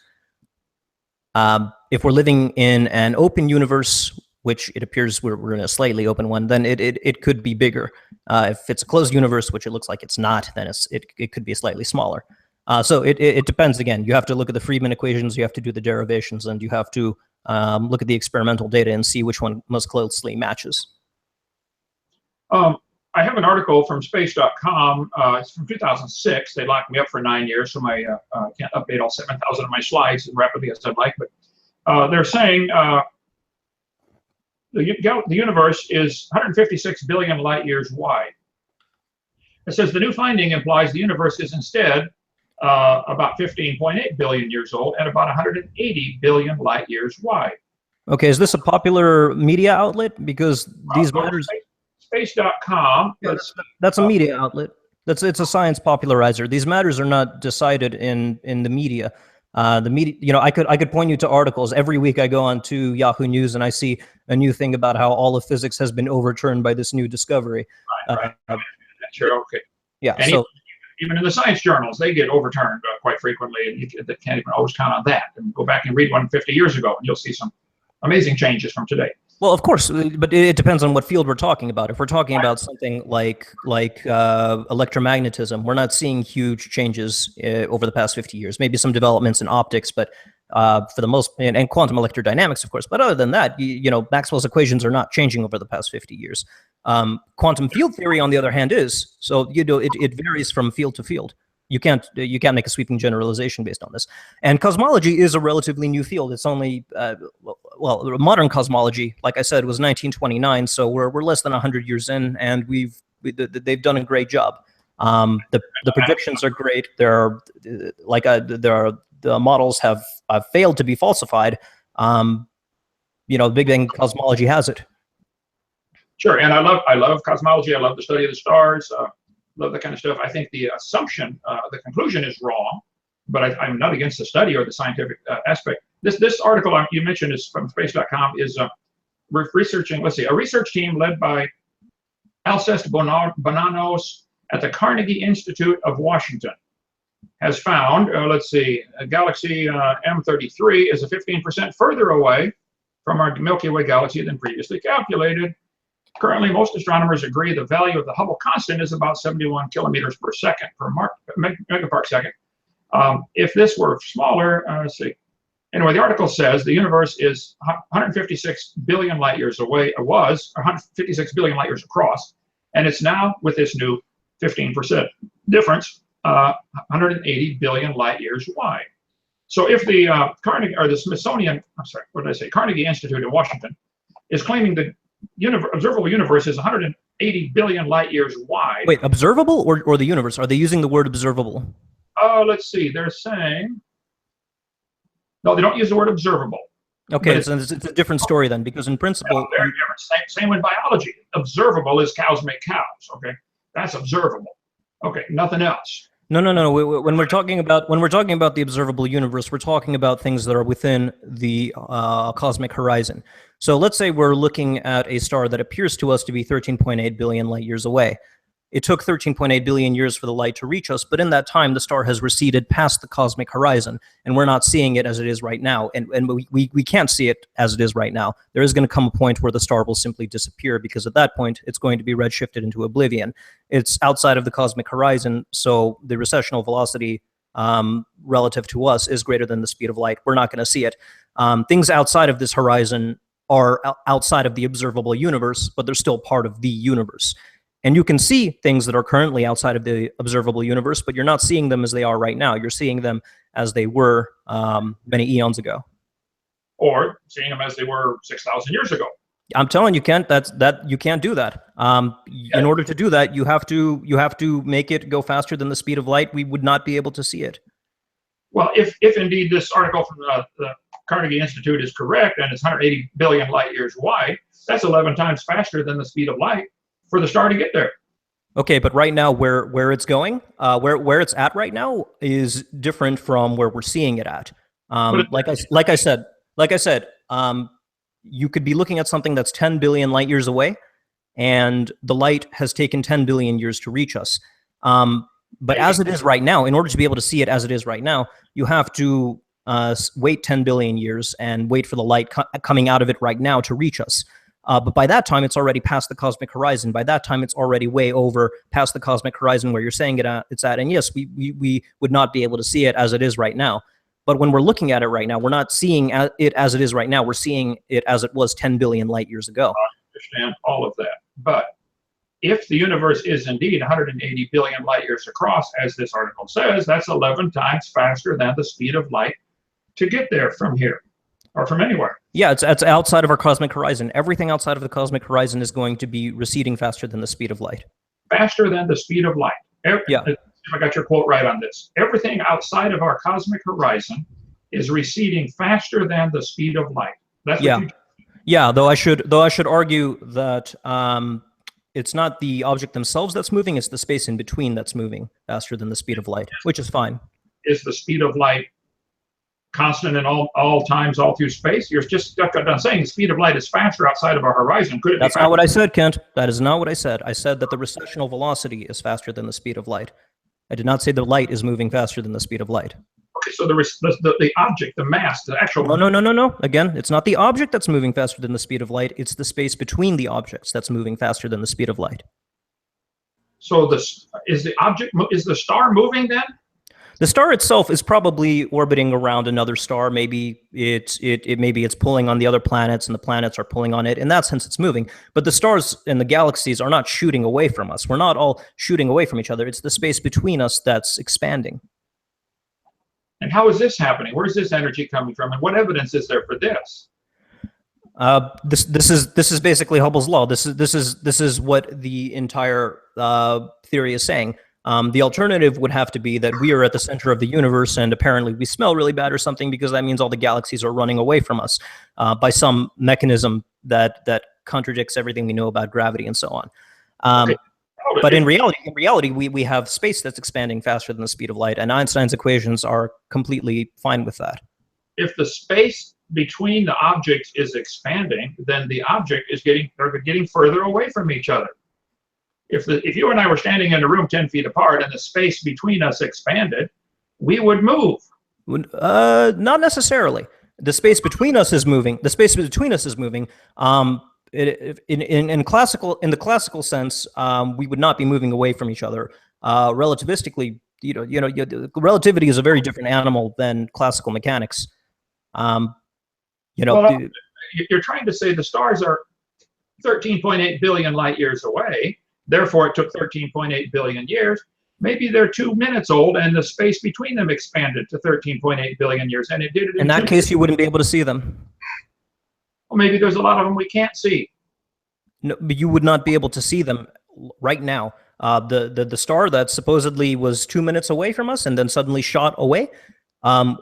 If we're living in an open universe, which it appears we're in a slightly open one, then it could be bigger. If it's a closed universe, which it looks like it's not, then it could be slightly smaller. So it depends. Again, you have to look at the Friedman equations, you have to do the derivations, and you have to look at the experimental data and see which one most closely matches. I have an article from space.com. It's from 2006. They locked me up for 9 years, so I can't update all 7,000 of my slides as rapidly as I'd like. But they're saying the universe is 156 billion light years wide. It says the new finding implies the universe is instead about 15.8 billion years old and about 180 billion light years wide. Okay, is this a popular media outlet? Because these matters... Space.com. That's a media outlet. It's a science popularizer. These matters are not decided in the media. The media, you know, I could point you to articles every week. I go on to Yahoo News and I see a new thing about how all of physics has been overturned by this new discovery. Right. Sure. Okay. Yeah. And so even in the science journals, they get overturned quite frequently, and you can't even always count on that. And go back and read one 50 years ago, and you'll see some amazing changes from today. Well, of course, but it depends on what field we're talking about. If we're talking about something like electromagnetism, we're not seeing huge changes over the past 50 years. Maybe some developments in optics, but for the most, and quantum electrodynamics, of course. But other than that, you know, Maxwell's equations are not changing over the past 50 years. Quantum field theory, on the other hand, is. So you know, it varies from field to field. You can't make a sweeping generalization based on this. And cosmology is a relatively new field. It's only well, modern cosmology, like I said, was 1929. So we're less than 100 years in, and they've done a great job. The predictions are great. The models have failed to be falsified. You know, Big Bang cosmology has it. Sure, and I love cosmology. I love the study of the stars. Love that kind of stuff. I think the assumption, the conclusion is wrong, but I'm not against the study or the scientific aspect. This article you mentioned is from space.com is researching, let's see, a research team led by Alceste Bonanos at the Carnegie Institute of Washington has found, let's see, a galaxy M33 is a 15% further away from our Milky Way galaxy than previously calculated. Currently, most astronomers agree the value of the Hubble constant is about 71 kilometers per second per megapark second. If this were smaller, let's see. Anyway, the article says the universe is 156 billion light years away. It was 156 billion light years across, and it's now, with this new 15% difference, 180 billion light years wide. So if the Carnegie or the Smithsonian, I'm sorry, what did I say? Carnegie Institute in Washington is claiming the observable universe is 180 billion light years wide. Wait, observable or the universe? Are they using the word observable? Let's see. They're saying no. They don't use the word observable. Okay, it's a different story then, because in principle, no, they're different. Same with biology. Observable is cows make cows. Okay, that's observable. Okay, nothing else. No. When we're talking about the observable universe, we're talking about things that are within the cosmic horizon. So let's say we're looking at a star that appears to us to be 13.8 billion light years away. It took 13.8 billion years for the light to reach us, but in that time, the star has receded past the cosmic horizon, and we're not seeing it as it is right now. And we can't see it as it is right now. There is going to come a point where the star will simply disappear, because at that point, it's going to be redshifted into oblivion. It's outside of the cosmic horizon, so the recessional velocity relative to us is greater than the speed of light. We're not going to see it. Things outside of this horizon are outside of the observable universe, but they're still part of the universe. And you can see things that are currently outside of the observable universe, but you're not seeing them as they are right now. You're seeing them as they were many eons ago. Or seeing them as they were 6,000 years ago. I'm telling you, Kent, you can't do that. In order to do that, you have to make it go faster than the speed of light. We would not be able to see it. Well, if indeed this article from the Carnegie Institute is correct, and it's 180 billion light years wide, that's 11 times faster than the speed of light for the star to get there. Okay, but right now, where it's going, where it's at right now is different from where we're seeing it at. Like I said, you could be looking at something that's 10 billion light years away, and the light has taken 10 billion years to reach us. But as it is right now, in order to be able to see it as it is right now, you have to wait 10 billion years and wait for the light coming out of it right now to reach us. But by that time, it's already past the cosmic horizon. By that time, it's already way over past the cosmic horizon where you're saying it's at. And yes, we would not be able to see it as it is right now. But when we're looking at it right now, we're not seeing it as it is right now. We're seeing it as it was 10 billion light years ago. I understand all of that. But if the universe is indeed 180 billion light years across, as this article says, that's 11 times faster than the speed of light to get there from here or from anywhere. Yeah, it's outside of our cosmic horizon. Everything outside of the cosmic horizon is going to be receding faster than the speed of light. Faster than the speed of light. Yeah. If I got your quote right on this. Everything outside of our cosmic horizon is receding faster than the speed of light. That's what you... Yeah, though I should argue that it's not the object themselves that's moving, it's the space in between that's moving faster than the speed of light, which is fine. Is the speed of light constant in all times, all through space? You're just got done saying the speed of light is faster outside of our horizon. Could it That's be not what I said, Kent. That is not what I said. I said that the recessional velocity is faster than the speed of light. I did not say the light is moving faster than the speed of light. Okay, so the object, the mass, the actual... No. Again, it's not the object that's moving faster than the speed of light. It's the space between the objects that's moving faster than the speed of light. So is the star moving then? The star itself is probably orbiting around another star. Maybe it's pulling on the other planets, and the planets are pulling on it. In that sense, it's moving. But the stars and the galaxies are not shooting away from us. We're not all shooting away from each other. It's the space between us that's expanding. And how is this happening? Where's this energy coming from? And what evidence is there for this? This is basically Hubble's law. This is what the entire theory is saying. The alternative would have to be that we are at the center of the universe, and apparently we smell really bad or something, because that means all the galaxies are running away from us by some mechanism that contradicts everything we know about gravity and so on. Okay. But in reality, we have space that's expanding faster than the speed of light, and Einstein's equations are completely fine with that. If the space between the objects is expanding, then the object is getting further away from each other. If you and I were standing in a room 10 feet apart and the space between us expanded, we would move. Not necessarily. The space between us is moving. The space between us is moving. In the classical sense, we would not be moving away from each other. Relativistically, relativity is a very different animal than classical mechanics. Well, you're trying to say the stars are 13.8 billion light years away. Therefore, it took 13.8 billion years. Maybe they're 2 minutes old, and the space between them expanded to 13.8 billion years, and it did it. In that case, you wouldn't be able to see them. Well, maybe there's a lot of them we can't see. No, but you would not be able to see them right now. The star that supposedly was 2 minutes away from us and then suddenly shot away,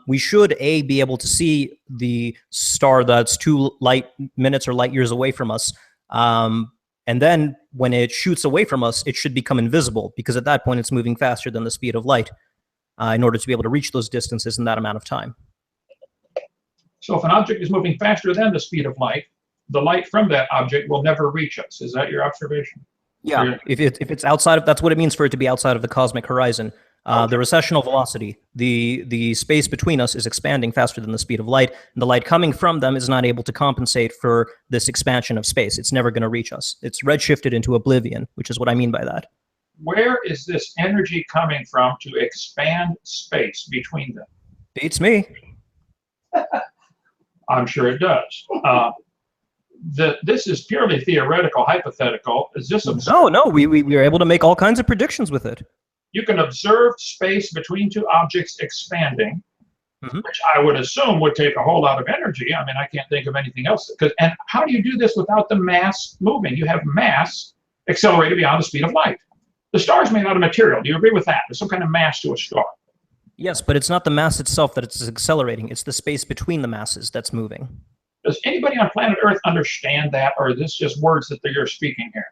we should be able to see the star that's 2 light minutes or light years away from us. And then when it shoots away from us, it should become invisible, because at that point it's moving faster than the speed of light in order to be able to reach those distances in that amount of time. So if an object is moving faster than the speed of light, the light from that object will never reach us. Is that your observation? Yeah, if it's outside of, that's what it means for it to be outside of the cosmic horizon. The recessional velocity, the space between us is expanding faster than the speed of light, and the light coming from them is not able to compensate for this expansion of space. It's never going to reach us. It's redshifted into oblivion, which is what I mean by that. Where is this energy coming from to expand space between them? Beats me. I'm sure it does. This is purely theoretical, hypothetical. Is this No, we were able to make all kinds of predictions with it. You can observe space between two objects expanding, which I would assume would take a whole lot of energy. I mean, I can't think of anything else. And how do you do this without the mass moving? You have mass accelerated beyond the speed of light. The star is made out of material. Do you agree with that? There's some kind of mass to a star. Yes, but it's not the mass itself that it's accelerating. It's the space between the masses that's moving. Does anybody on planet Earth understand that, or is this just words that you're speaking here?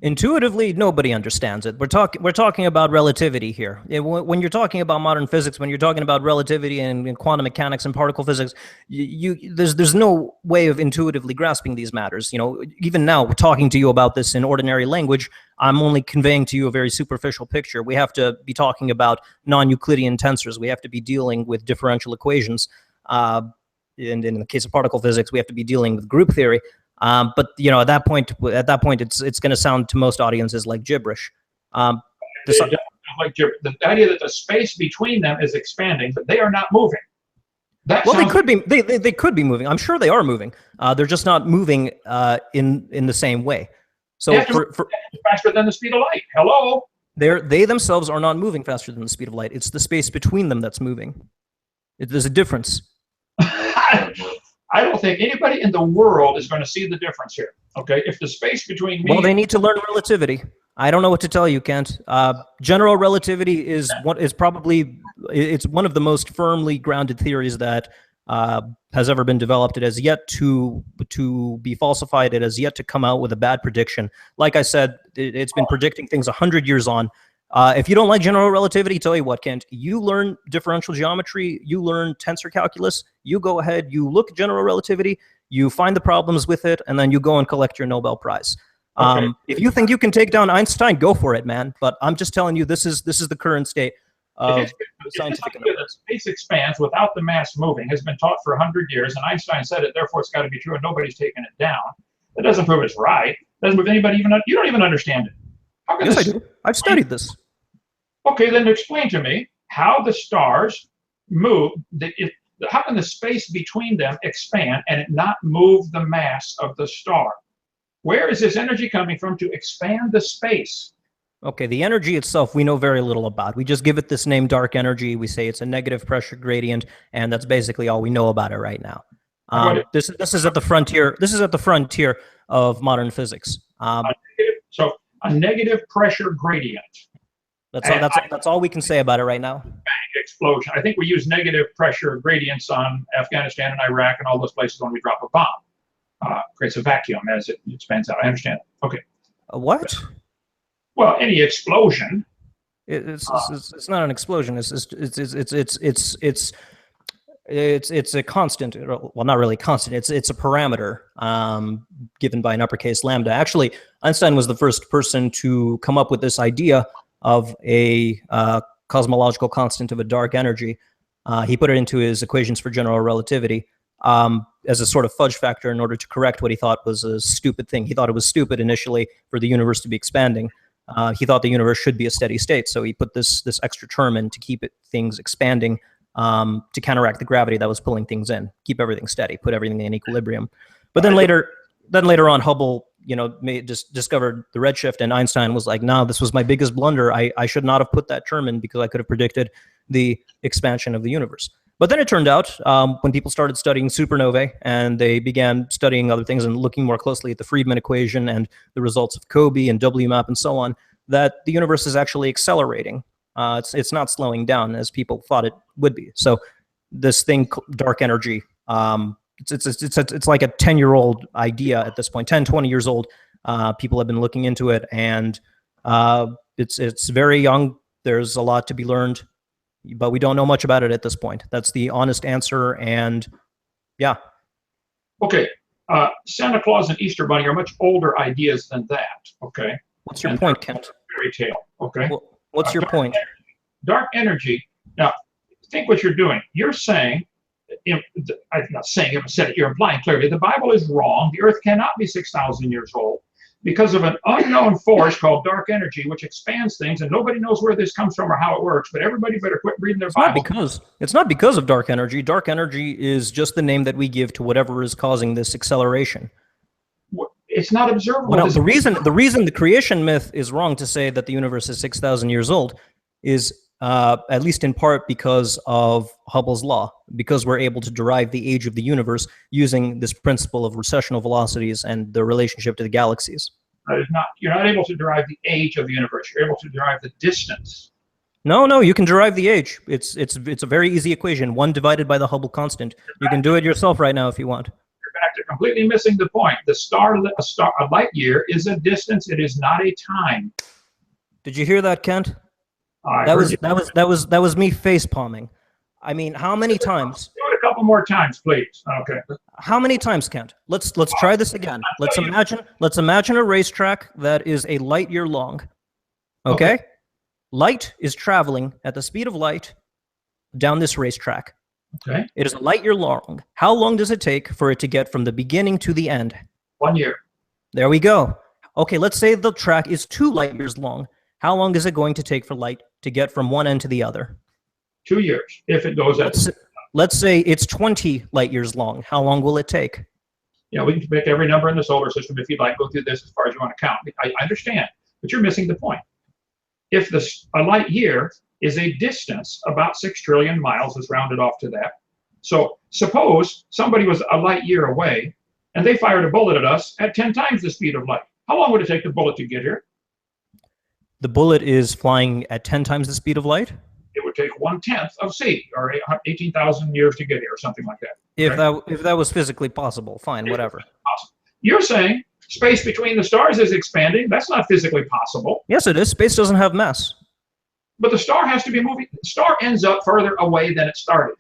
Intuitively, nobody understands it. We're talking about relativity here. When you're talking about modern physics, when you're talking about relativity and quantum mechanics and particle physics, there's no way of intuitively grasping these matters. You know, even now, we're talking to you about this in ordinary language. I'm only conveying to you a very superficial picture. We have to be talking about non-Euclidean tensors. We have to be dealing with differential equations. And in the case of particle physics, we have to be dealing with group theory. But you know, at that point, it's going to sound to most audiences like gibberish. Like gibberish. The idea that the space between them is expanding, but they are not moving. Well, they could be. They could be moving. I'm sure they are moving. They're just not moving in the same way. So faster than the speed of light. Hello. They themselves are not moving faster than the speed of light. It's the space between them that's moving. There's a difference. I don't think anybody in the world is going to see the difference here. Okay, if the space between me... Well, they need to learn relativity. I don't know what to tell you, Kent. General relativity is probably one of the most firmly grounded theories that has ever been developed. It has yet to be falsified. It has yet to come out with a bad prediction. Like I said, it's been predicting things 100 years on. If you don't like general relativity, tell you what, Kent, you learn differential geometry, you learn tensor calculus, you go ahead, you look at general relativity, you find the problems with it, and then you go and collect your Nobel Prize. Okay. If you think you can take down Einstein, go for it, man. But I'm just telling you, this is the current state of scientific knowledge. That space expands without the mass moving has been taught for 100 years, and Einstein said it, therefore it's got to be true, and nobody's taken it down. That doesn't prove it's right. Doesn't prove anybody you don't even understand it. How can yes, I do. I've studied this. Okay, then explain to me how the stars move. How can the space between them expand and it not move the mass of the star? Where is this energy coming from to expand the space? Okay, the energy itself we know very little about. We just give it this name, dark energy. We say it's a negative pressure gradient, and that's basically all we know about it right now. This is at the frontier. This is at the frontier of modern physics. So a negative pressure gradient. That's all we can say about it right now. Bang, explosion. I think we use negative pressure gradients on Afghanistan and Iraq and all those places when we drop a bomb. Creates a vacuum as it expands out. I understand. Okay. What? Well, any explosion. It's not an explosion. It's a constant. Well, not really constant. It's a parameter given by an uppercase lambda. Actually, Einstein was the first person to come up with this idea of a cosmological constant of a dark energy. He put it into his equations for general relativity as a sort of fudge factor in order to correct what he thought was a stupid thing. He thought it was stupid initially for the universe to be expanding. He thought the universe should be a steady state, so he put this extra term in to keep things expanding to counteract the gravity that was pulling things in, keep everything steady, put everything in equilibrium. But then later on, Hubble, discovered the redshift, and Einstein was like, "No, this was my biggest blunder. I should not have put that term in because I could have predicted the expansion of the universe." But then it turned out when people started studying supernovae and they began studying other things and looking more closely at the Friedmann equation and the results of COBE and WMAP and so on, that the universe is actually accelerating. It's not slowing down as people thought it would be. So this thing, dark energy, it's like a 10-year-old idea at this point, 10, 20 years old. People have been looking into it, and it's very young. There's a lot to be learned, but we don't know much about it at this point. That's the honest answer, and yeah. Okay, Santa Claus and Easter Bunny are much older ideas than that, okay? What's your point, Kent? Fairy tale, okay? Well, what's your point? Dark energy. Now, think what you're doing. You're saying, I'm not saying, I haven't said it, you're implying clearly the Bible is wrong. The earth cannot be 6,000 years old because of an unknown force called dark energy, which expands things, and nobody knows where this comes from or how it works, but everybody better quit reading their Bible. It's not because of dark energy. Dark energy is just the name that we give to whatever is causing this acceleration. It's not observable. Well, the reason the creation myth is wrong to say that the universe is 6,000 years old is at least in part because of Hubble's law, because we're able to derive the age of the universe using this principle of recessional velocities and the relationship to the galaxies. You're not able to derive the age of the universe. You're able to derive the distance. No, you can derive the age. It's a very easy equation, 1 divided by the Hubble constant. You can do it yourself right now if you want. You're back to completely missing the point. A light year is a distance. It is not a time. Did you hear that, Kent? I That heard was you. that was me face palming. I mean, how many times? Do it a couple more times, please. Okay. How many times, Kent? Let's try this again. Let's imagine a racetrack that is a light year long. Okay? Light is traveling at the speed of light down this racetrack. Okay. It is a light year long. How long does it take for it to get from the beginning to the end? 1 year. There we go. Okay, let's say the track is 2 light years long. How long is it going to take for light to get from one end to the other? 2 years. If it goes at. Let's say it's 20 light years long. How long will it take? Yeah, we can pick every number in the solar system if you'd like. Go through this as far as you want to count. I understand, but you're missing the point. If a light year is a distance, about 6 trillion miles is rounded off to that. So suppose somebody was a light year away and they fired a bullet at us at 10 times the speed of light. How long would it take the bullet to get here? The bullet is flying at 10 times the speed of light? It would take 1/10 of C, or 18,000 years to get here, or something like that. If that was physically possible, fine, whatever. You're saying space between the stars is expanding. That's not physically possible. Yes, it is. Space doesn't have mass. But the star has to be moving. The star ends up further away than it started.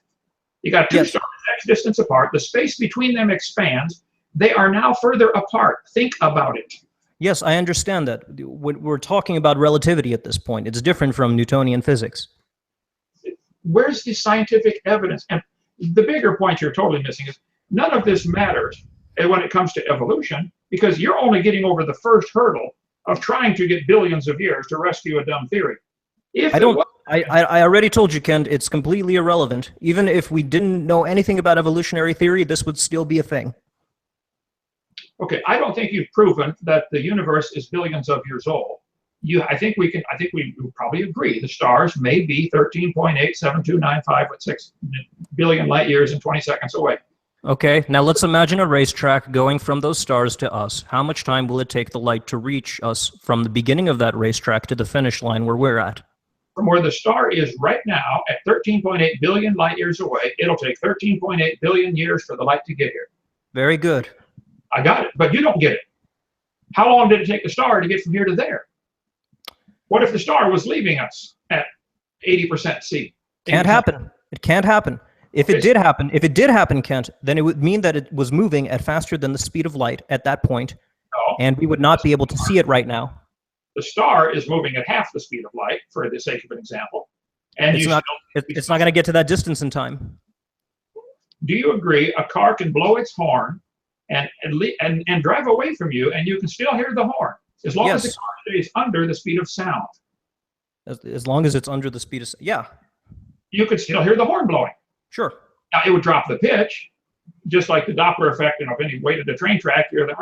You got two stars X distance apart. The space between them expands. They are now further apart. Think about it. Yes, I understand that. We're talking about relativity at this point. It's different from Newtonian physics. Where's the scientific evidence? And the bigger point you're totally missing is none of this matters when it comes to evolution, because you're only getting over the first hurdle of trying to get billions of years to rescue a dumb theory. I already told you, Ken, it's completely irrelevant. Even if we didn't know anything about evolutionary theory, this would still be a thing. Okay, I don't think you've proven that the universe is billions of years old. I think we would probably agree the stars may be 13.87295 billion light years and 20 seconds away. Okay, now let's imagine a racetrack going from those stars to us. How much time will it take the light to reach us from the beginning of that racetrack to the finish line where we're at? From where the star is right now at 13.8 billion light years away, it'll take 13.8 billion years for the light to get here. Very good. I got it, but you don't get it. How long did it take the star to get from here to there? What if the star was leaving us at 80% C? Can't happen. It can't happen. If it did happen, Kent, then it would mean that it was moving at faster than the speed of light at that point, and we would not be able to see it right now. The star is moving at half the speed of light, for the sake of an example, and it's not going to get to that distance in time. Do you agree a car can blow its horn and drive away from you, and you can still hear the horn as long as the car stays under the speed of sound? As long as it's under the speed of sound, yeah. You could still hear the horn blowing. Sure. Now it would drop the pitch, just like the Doppler effect. If any weighted a train track, you hear the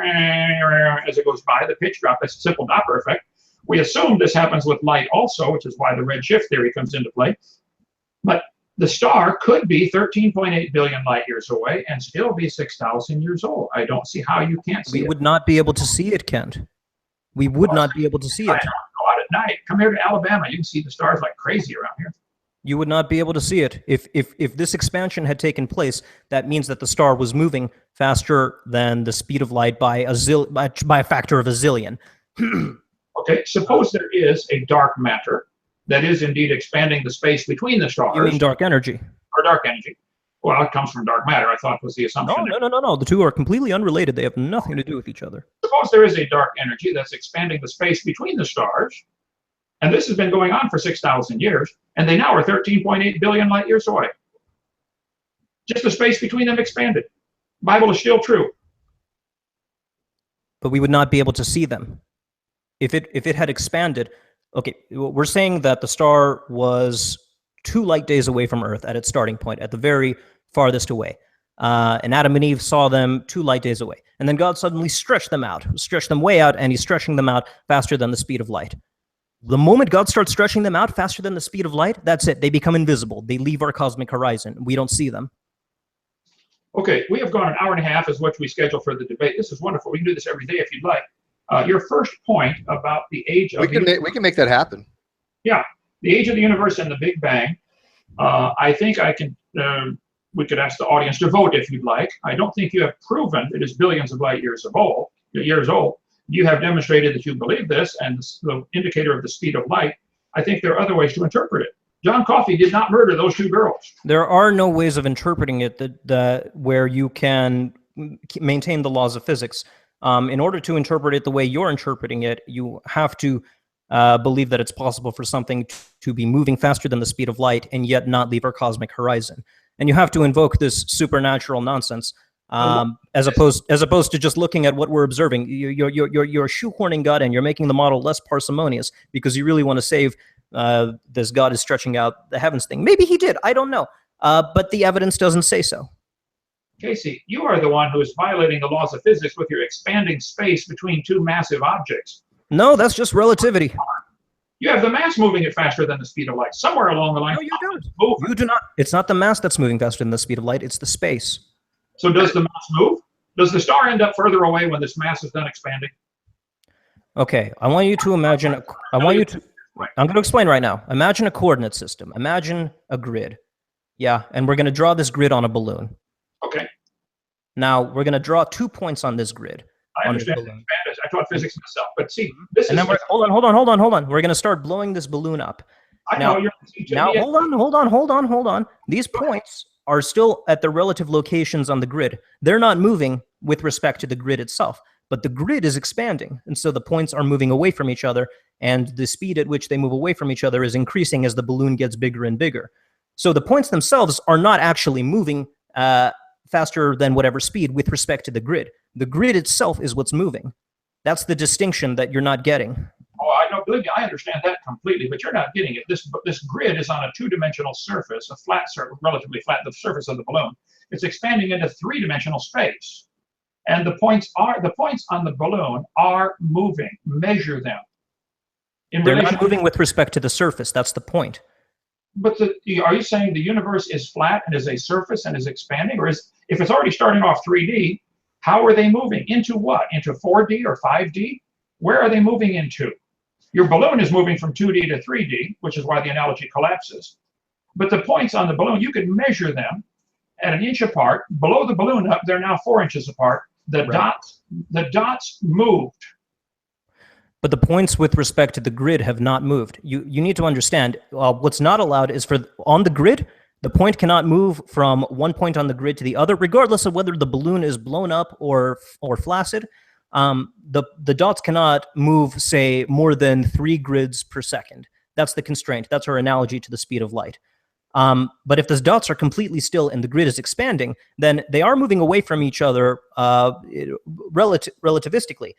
as it goes by, the pitch drop. That's a simple Doppler effect. We assume this happens with light also, which is why the redshift theory comes into play. But the star could be 13.8 billion light years away and still be 6,000 years old. I don't see how you can't see it. We would not be able to see it, Kent. We would not be able to see it. Go out at night. Come here to Alabama. You can see the stars like crazy around here. You would not be able to see it. If this expansion had taken place, that means that the star was moving faster than the speed of light by a factor of a zillion. Okay, suppose there is a dark matter that is indeed expanding the space between the stars. You mean dark energy? Or dark energy. Well, it comes from dark matter, I thought was the assumption. No. The two are completely unrelated. They have nothing to do with each other. Suppose there is a dark energy that's expanding the space between the stars, and this has been going on for 6,000 years, and they now are 13.8 billion light years away. Just the space between them expanded. Bible is still true. But we would not be able to see them. If it had expanded, okay, we're saying that the star was 2 light days away from Earth at its starting point, at the very farthest away. And Adam and Eve saw them 2 light days away. And then God suddenly stretched them way out, and he's stretching them out faster than the speed of light. The moment God starts stretching them out faster than the speed of light, that's it. They become invisible. They leave our cosmic horizon. We don't see them. Okay, we have gone an hour and a half as what we scheduled for the debate. This is wonderful. We can do this every day if you'd like. Your first point about the age of we can make that happen. Yeah, the age of the universe and the Big Bang. I think I can we could ask the audience to vote if you'd like. I don't think you have proven it is billions of light years old. You have demonstrated that you believe this, and the indicator of the speed of light. I think there are other ways to interpret it. John Coffey did not murder those two girls. There are no ways of interpreting it where you can maintain the laws of physics. In order to interpret it the way you're interpreting it, you have to believe that it's possible for something to be moving faster than the speed of light and yet not leave our cosmic horizon. And you have to invoke this supernatural nonsense, as opposed to just looking at what we're observing. You're shoehorning God in. You're making the model less parsimonious because you really want to save this God is stretching out the heavens thing. Maybe he did. I don't know. But the evidence doesn't say so. Casey, you are the one who is violating the laws of physics with your expanding space between two massive objects. No, that's just relativity. You have the mass moving it faster than the speed of light. Somewhere along the line, no, you don't. You do not. It's not the mass that's moving faster than the speed of light. It's the space. So does the mass move? Does the star end up further away when this mass is done expanding? Okay, I want you to imagine. I'm going to explain right now. Imagine a coordinate system. Imagine a grid. Yeah, and we're going to draw this grid on a balloon. Okay. Now we're going to draw 2 points on this grid. I understand. I taught physics myself, but see, this and is. Then hold on. We're going to start blowing this balloon up. I know you're teaching me. Hold on. These points are still at the relative locations on the grid. They're not moving with respect to the grid itself, but the grid is expanding, and so the points are moving away from each other, and the speed at which they move away from each other is increasing as the balloon gets bigger and bigger. So the points themselves are not actually moving faster than whatever speed with respect to the grid. The grid itself is what's moving. That's the distinction that you're not getting. Oh, I don't believe you. I understand that completely, but you're not getting it. This grid is on a two-dimensional surface, a flat surface, relatively flat, the surface of the balloon. It's expanding into three-dimensional space, and the points on the balloon are moving. Measure them. They're not moving with respect to the surface. That's the point. But are you saying the universe is flat and is a surface and is expanding, or if it's already starting off 3D? How are they moving? Into what? Into 4D or 5D? Where are they moving into? Your balloon is moving from 2D to 3D, which is why the analogy collapses. But the points on the balloon, you can measure them at an inch apart. Below the balloon up, they're now 4 inches apart. The dots moved. But the points with respect to the grid have not moved. You need to understand, what's not allowed is on the grid, the point cannot move from one point on the grid to the other, regardless of whether the balloon is blown up or flaccid. The dots cannot move, say, more than 3 grids per second. That's the constraint. That's our analogy to the speed of light. But if the dots are completely still and the grid is expanding, then they are moving away from each other relativistically.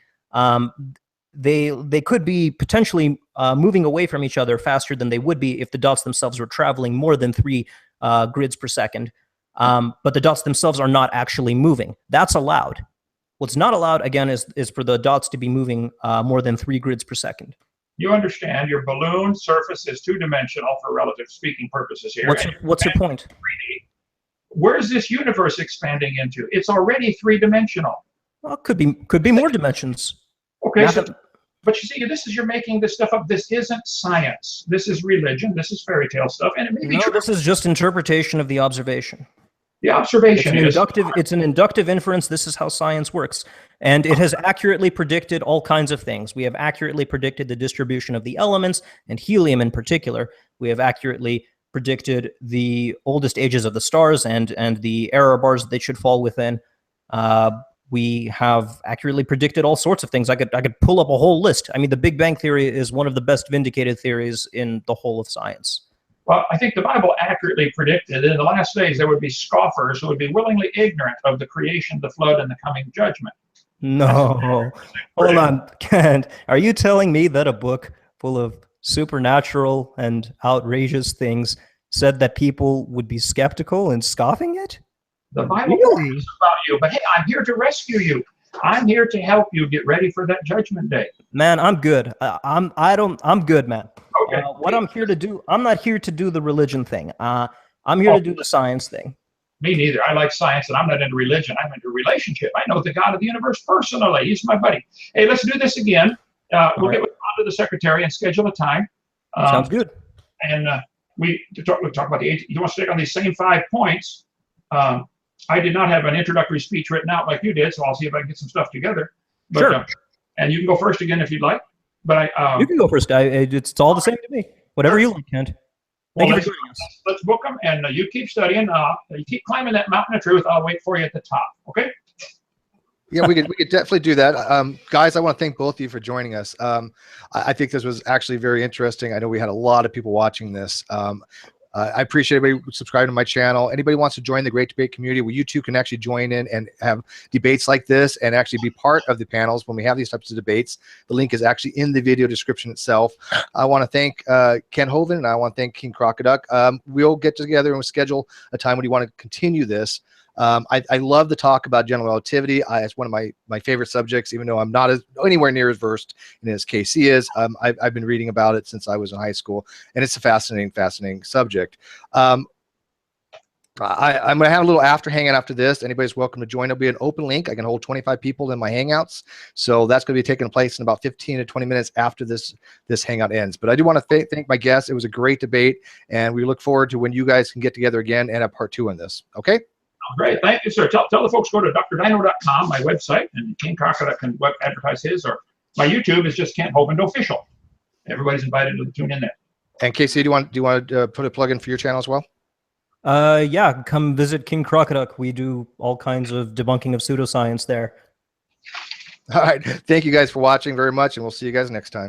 They could be potentially moving away from each other faster than they would be if the dots themselves were traveling more than 3 grids per second. But the dots themselves are not actually moving. That's allowed. What's not allowed, again, is for the dots to be moving more than 3 grids per second. You understand your balloon surface is two-dimensional for relative speaking purposes here. What's your point? 3D. Where's this universe expanding into? It's already three-dimensional. Well, could be more dimensions. Okay, but you see, you're making this stuff up. This isn't science. This is religion. This is fairy tale stuff, and it may be true. This is just interpretation of the observation. The observation it's an inductive inference. This is how science works. And it has accurately predicted all kinds of things. We have accurately predicted the distribution of the elements, and helium in particular. We have accurately predicted the oldest ages of the stars and the error bars that they should fall within. We have accurately predicted all sorts of things. I could pull up a whole list. I mean, the Big Bang Theory is one of the best vindicated theories in the whole of science. Well, I think the Bible accurately predicted that in the last days there would be scoffers who would be willingly ignorant of the creation, the flood, and the coming judgment. No. Hold on, Kent. Are you telling me that a book full of supernatural and outrageous things said that people would be skeptical and scoffing it? The Bible is about you, but hey, I'm here to rescue you. I'm here to help you get ready for that judgment day. Man, I'm good. I'm good, man. Okay. What I'm here to do, I'm not here to do the religion thing. I'm here to do the science thing. Me neither. I like science, and I'm not into religion. I'm into relationship. I know the God of the universe personally. He's my buddy. Hey, let's do this again. We'll get on to the secretary and schedule a time. Sounds good. And we talk about you want to stick on these same 5 points. I did not have an introductory speech written out like you did, so I'll see if I can get some stuff together. But, Sure. And you can go first again if you'd like. But You can go first. It's all the same to me. Whatever you like, Kent. Thank you for joining us. Let's book them, and you keep studying. You keep climbing that mountain of truth. I'll wait for you at the top. Okay? Yeah, we could definitely do that. Guys, I want to thank both of you for joining us. I think this was actually very interesting. I know we had a lot of people watching this. I appreciate everybody subscribing to my channel. Anybody wants to join the Great Debate community, well, you too can actually join in and have debates like this and actually be part of the panels when we have these types of debates. The link is actually in the video description itself. I want to thank Ken Hovind, and I want to thank King Crocoduck. We'll get together and we'll schedule a time when you want to continue this. I love the talk about general relativity. It's one of my favorite subjects, even though I'm not anywhere near as versed in it as Casey is. I've been reading about it since I was in high school, and it's a fascinating subject. I'm going to have a little after hangout after this. Anybody's welcome to join. It'll be an open link. I can hold 25 people in my hangouts. So that's going to be taking place in about 15 to 20 minutes after this hangout ends. But I do want to thank my guests. It was a great debate, and we look forward to when you guys can get together again and have part 2 on this. Okay? Great, thank you, sir. Tell the folks go to drdino.com, my website, and King Crocoduck can advertise his, or my YouTube is just Kent Hovind Official. Everybody's invited to tune in there. And Casey, do you want to put a plug in for your channel as well? Yeah, come visit King Crocoduck. We do all kinds of debunking of pseudoscience there. All right. Thank you guys for watching very much, and we'll see you guys next time.